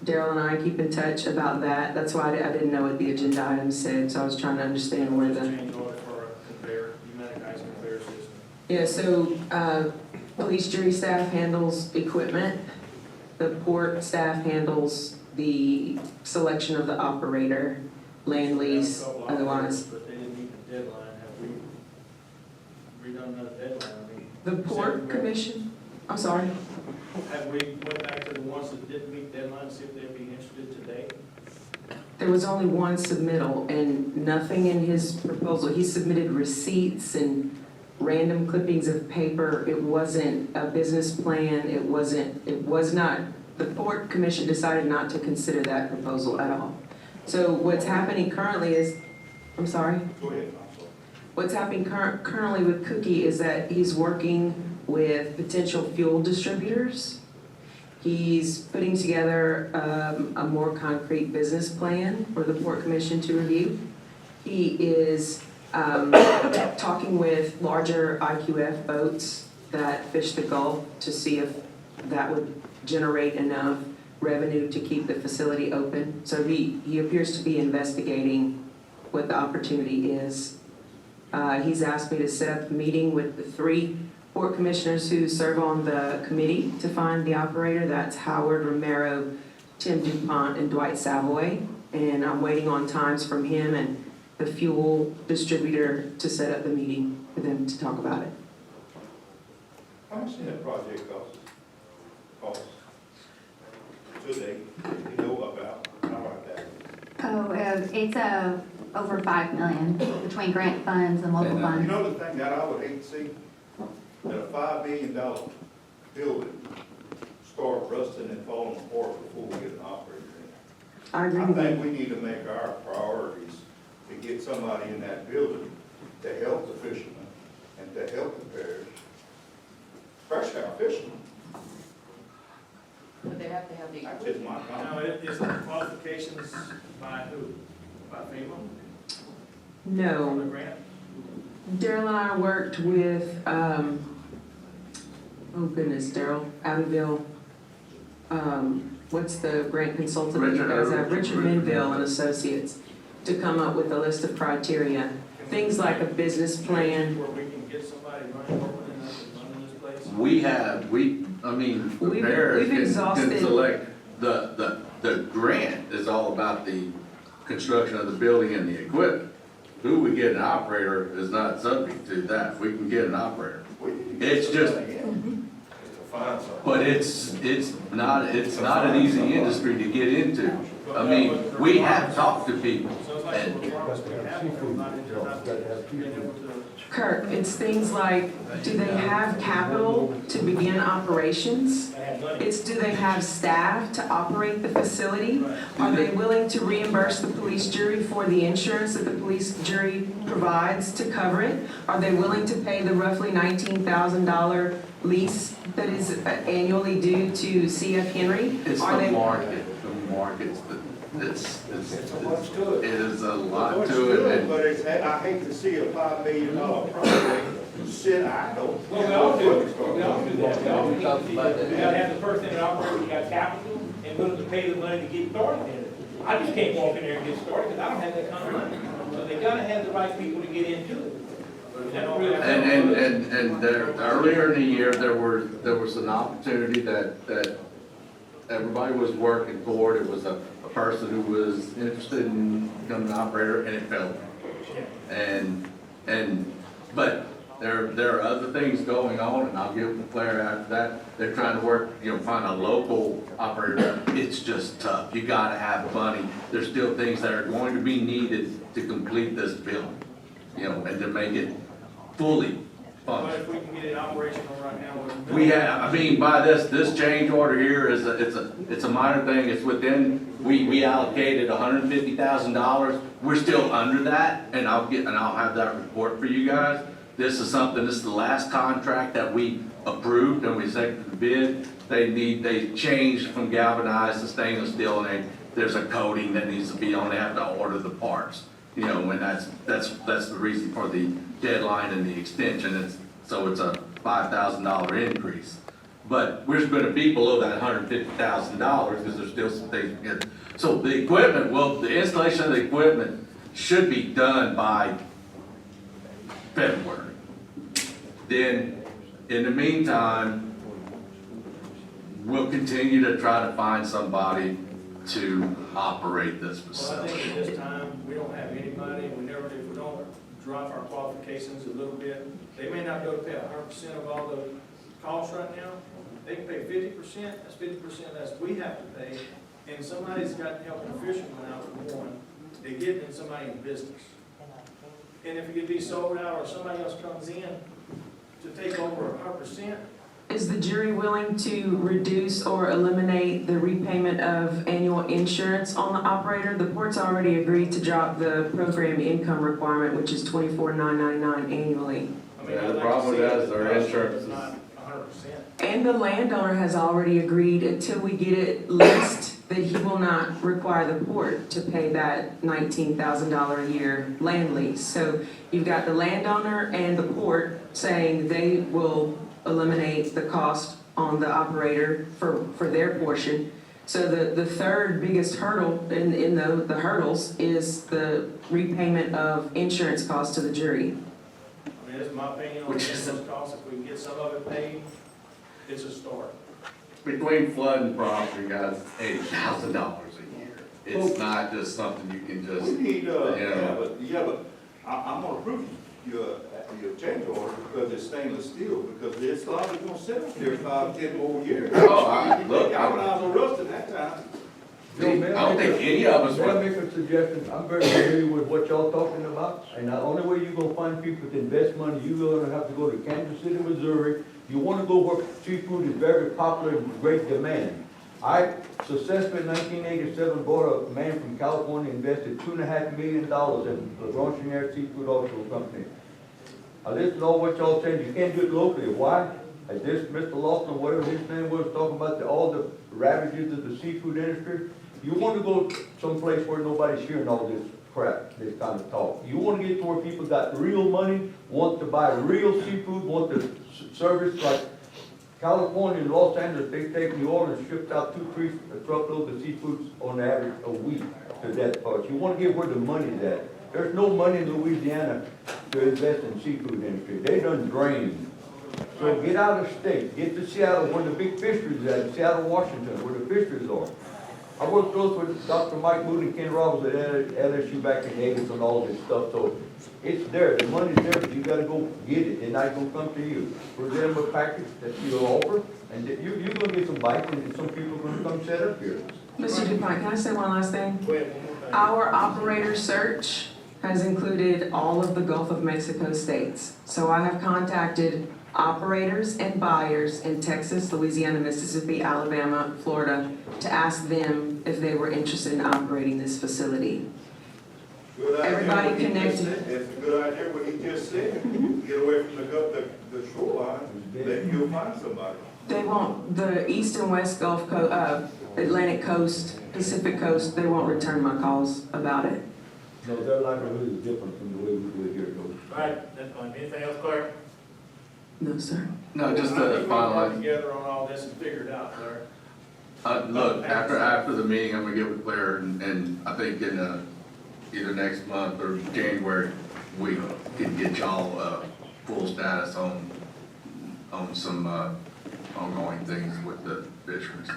Daryl and I keep in touch about that. That's why I didn't know what the agenda item said, so I was trying to understand where Just the. change order for a conveyor, pneumatic conveyor system. Yeah, so, police jury staff handles equipment. The port staff handles the selection of the operator, land lease, We have a couple otherwise. operators, but they didn't meet the deadline. Have we redone that deadline? I mean, The port commission, I'm sorry, have we went back to the ones that didn't meet the deadline, see if they'd be interested today? there was only one submittal and nothing in his proposal. He submitted receipts and random clippings of paper. It wasn't a business plan. It was not, the port commission decided not to consider that proposal at all. So what's happening currently is, I'm sorry? Go ahead, Council. What's happening currently with Cookie is that he's working with potential fuel distributors. He's putting together a more concrete business plan for the Port Commission to review. He is talking with larger IQF boats that fish the Gulf to see if that would generate enough revenue to keep the facility open. So he appears to be investigating what the opportunity is. He's asked me to set up a meeting with the 3 port commissioners who serve on the committee to find the operator. That's Howard Romero, Tim DuPont, and Dwight Savoy. And I'm waiting on times from him and the fuel distributor to set up the meeting for them to talk about it. How much did that project cost? Today, you know about, how about that? Oh, it's over 5 million between grant funds and local You funds. know the thing that I would hate to see? That a $5 million building start rusting and falling apart before we get an operator in. I agree I with think you. we need to make our priorities to get somebody in that building to help the fishermen and to help the parish, especially our fishermen. But they have to have the. That's just my Now, comment. is the qualifications by who? By FEMA? On the No. grant? Daryl and I worked with, oh goodness, Daryl, Abbeville, what's the grant consultant that you guys have? Richard Minville and Associates, to come up with a list of criteria. Things like a business plan. Where we can get somebody running, opening up and running this place? I mean, the We've parish can exhausted- select, the grant is all about the construction of the building and the equipment. Who we get an operator is not subject to that, we can get an operator. It's just, but it's not an easy industry to get into. I mean, we have talked to people, So it's like the requirements we have, we're not being able to. Kirk, it's things like, do they have capital to begin operations? I had money. It's, do they have staff to operate the facility? Are they willing to reimburse the police jury for the insurance that the police jury provides to cover it? Are they willing to pay the roughly $19,000 lease that is annually due to CF Henry? it's Are the they? markets that, it's, much to it. it is a lot Much to it. And but it's, I hate to see a $5 million project sit idle. Well, we all do, we all do that, we all need to see, we gotta have the person that operates, who got capital and willing to pay the money to get started in it. I just can't walk in there and get started, because I don't have that kind of money. So they gotta have the right people to get into it. They don't really have to- And there, earlier in the year, there was an opportunity that everybody was working toward. It was a person who was interested in becoming an operator, and it fell. But there are other things going on, and I'll give the flare after that. They're trying to work, find a local operator. It's just tough. You gotta have money. There's still things that are going to be needed to complete this building, and to make it fully But functional. if we can get it operational right now with. We have, by this change order here is it's a minor thing, it's within, we allocated $150,000. We're still under that, and I'll have that report for you guys. This is the last contract that we approved and we accepted the bid. They changed from galvanized to stainless steel, and there's a coating that needs to be on, they have to order the parts. And that's the reason for the deadline and the extension, so it's a $5,000 increase. But we're gonna be below that $150,000 because there's still some things. So the equipment, the installation of the equipment should be done by February. Then, in the meantime, we'll continue to try to find somebody to operate this Well, I facility. think at this time, we don't have anybody, if we don't drop our qualifications a little bit, they may not be able to pay 100% of all the costs right now. They can pay 50%, that's 50% less we have to pay, and somebody's got to help the fishermen out with one, they get in somebody in business. And if it could be sold out, or somebody else comes in to take over 100%, Is the jury willing to reduce or eliminate the repayment of annual insurance on the operator? The port's already agreed to drop the program income requirement, which is $24,999 annually. I mean, Yeah, I'd the like problem to with see that is their it, insurance it's is- not 100%. And the landowner has already agreed until we get it leased that he will not require the port to pay that $19,000 a year land lease. So you've got the landowner and the port saying they will eliminate the cost on the operator for their portion. So the third biggest hurdle in the hurdles is the repayment of insurance costs to the jury. I mean, it's my opinion on Which is- those costs, if we can get some of it paid, it's a start. Between flood and property, guys, $80,000 a year. It's not just something you can just, We need, Yeah. but I'm gonna approve your change order because it's stainless steel, because it's likely gonna sit up there 5, 10 more years. Oh, look, Galvanized or rusted that time. I don't think any of us May I would. make a suggestion? I'm very familiar with what y'all talking about, and the only way you're gonna find people to invest money, you're gonna have to go to Kansas City, Missouri. You wanna go where seafood is very popular and great demand. I successfully in 1987 bought a man from California, invested $2.5 million in LeBron Chenier Seafood Offshore Company. I listen to all what y'all saying, you can't do it locally, why? As this Mr. Lawson, whatever his name was, talking about all the ravages of the seafood industry. You want to go someplace where nobody's hearing all this crap, this kind of talk. You want to get to where people got real money, want to buy real seafood, want the service like California and Los Angeles, they take New Orleans, shipped out 2-3 truckloads of seafoods on average a week to that part. You want to get where the money's at. There's no money in Louisiana to invest in seafood industry. They done drained. So get out of state, get to Seattle where the big fisheries at, Seattle, Washington, where the fisheries are. I worked close with Dr. Mike Moon and Ken Robbins at LSU back in Vegas on all this stuff, so it's there, the money's there, but you gotta go get it, they're not gonna come to you. Present them a package that you offer, and that you're gonna get some bites, and some people are gonna come set up here. Mr. DuPont, can I say one last thing? Go ahead, one more thing. Our operator search has included all of the Gulf of Mexico states. So I have contacted operators and buyers in Texas, Louisiana, Mississippi, Alabama, Florida, to ask them if they were interested in operating this facility. Good idea Everybody what he just connected. said. It's a good idea what he just said. Get away from the shoreline, then you'll find somebody. They won't, the east and west Gulf Atlantic coast, Pacific coast, they won't return my calls about it. No, their livelihood is different from the way we do it here, though. All right, that's fine. Anything else, Clark? No, sir. No, just I to think we can work finalize. together on all this and figure it out, Claire. Look, after the meeting, I'm gonna get with Claire, and I think in, either next month or January, we can get y'all, full status on some, ongoing things with the fisheries.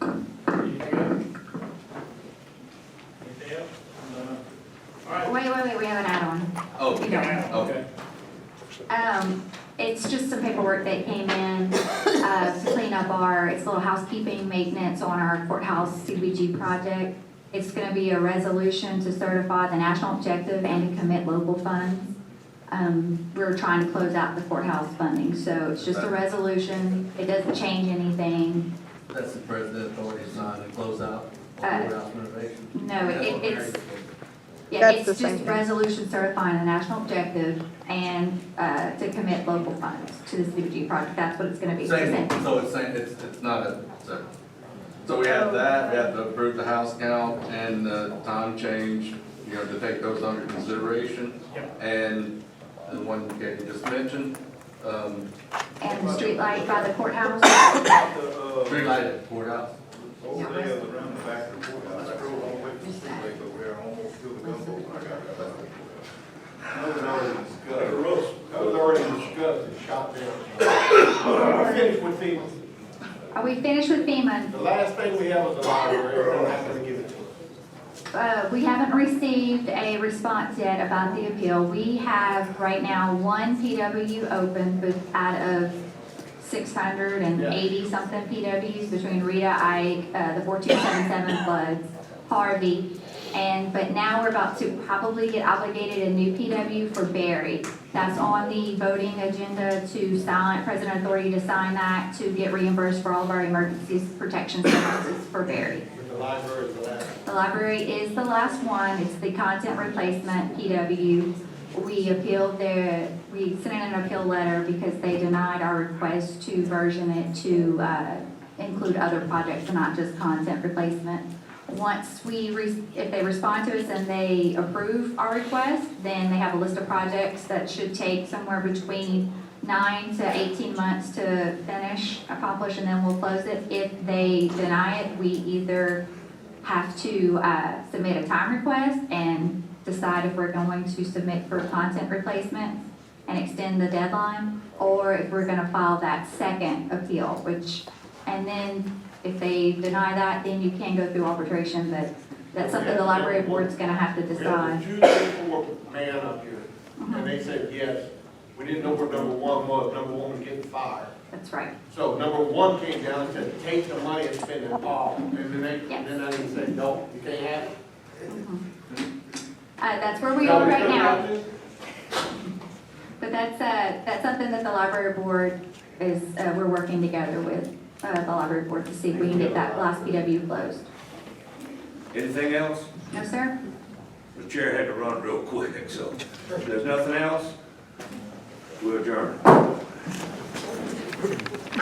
Anything else? Anything else? All right. Wait, we have an add-on. Oh, You don't. okay. It's just some paperwork that came in, to clean up it's a little housekeeping maintenance on our courthouse CBG project. It's gonna be a resolution to certify the national objective and to commit local funds. We're trying to close out the courthouse funding, so it's just a resolution. It doesn't change anything. That's the president authority to sign and close out courthouse renovation. No, it's, yeah, That's the it's same just thing. resolution certifying the national objective and, to commit local funds to the CBG project. That's what it's gonna be. Same, so it's saying, it's not a, so we have that, we have to approve the house count and the time change, you know, to take those under consideration. Yep. And the one Katie just mentioned, And the street light by the courthouse. street light at courthouse. Over there around the back of the courthouse, I drove all the way from Sea Lake over there, and almost killed a gumbo when I got back. I was already discussed. I was already discussed and shot there. We're finished with FEMA. Are we finished with FEMA? The last thing we have is the library. I'm not gonna give it to us. We haven't received a response yet about the appeal. We have right now one PW open out of 680 something PWs between Rita, Ike, the 4277 floods, Harvey. But now we're about to probably get obligated a new PW for Barry. That's on the voting agenda to sign, President Authority to sign that to get reimbursed for all of our emergency protection services for Barry. The library is the last. The library is the last one. It's the content replacement PW. We sent in an appeal letter because they denied our request to version it to include other projects and not just content replacement. Once if they respond to us and they approve our request, then they have a list of projects that should take somewhere between 9 to 18 months to accomplish, and then we'll close it. If they deny it, we either have to submit a time request and decide if we're going to submit for content replacement and extend the deadline, or if we're gonna file that second appeal, and then if they deny that, then you can go through arbitration, but that's something the library board's gonna have to decide. We had the 2-4 man up here, and they said yes. We didn't know where number one was. Number one was getting fired. That's right. So number one came down and said, take the money and spend it all. And then they said, no, you can't have it. That's where we are right now. But that's something that the library board is, we're working together with, the library board to see if we can get that last PW closed. Anything else? No, sir? The chair had to run real quick, so if there's nothing else, we'll adjourn.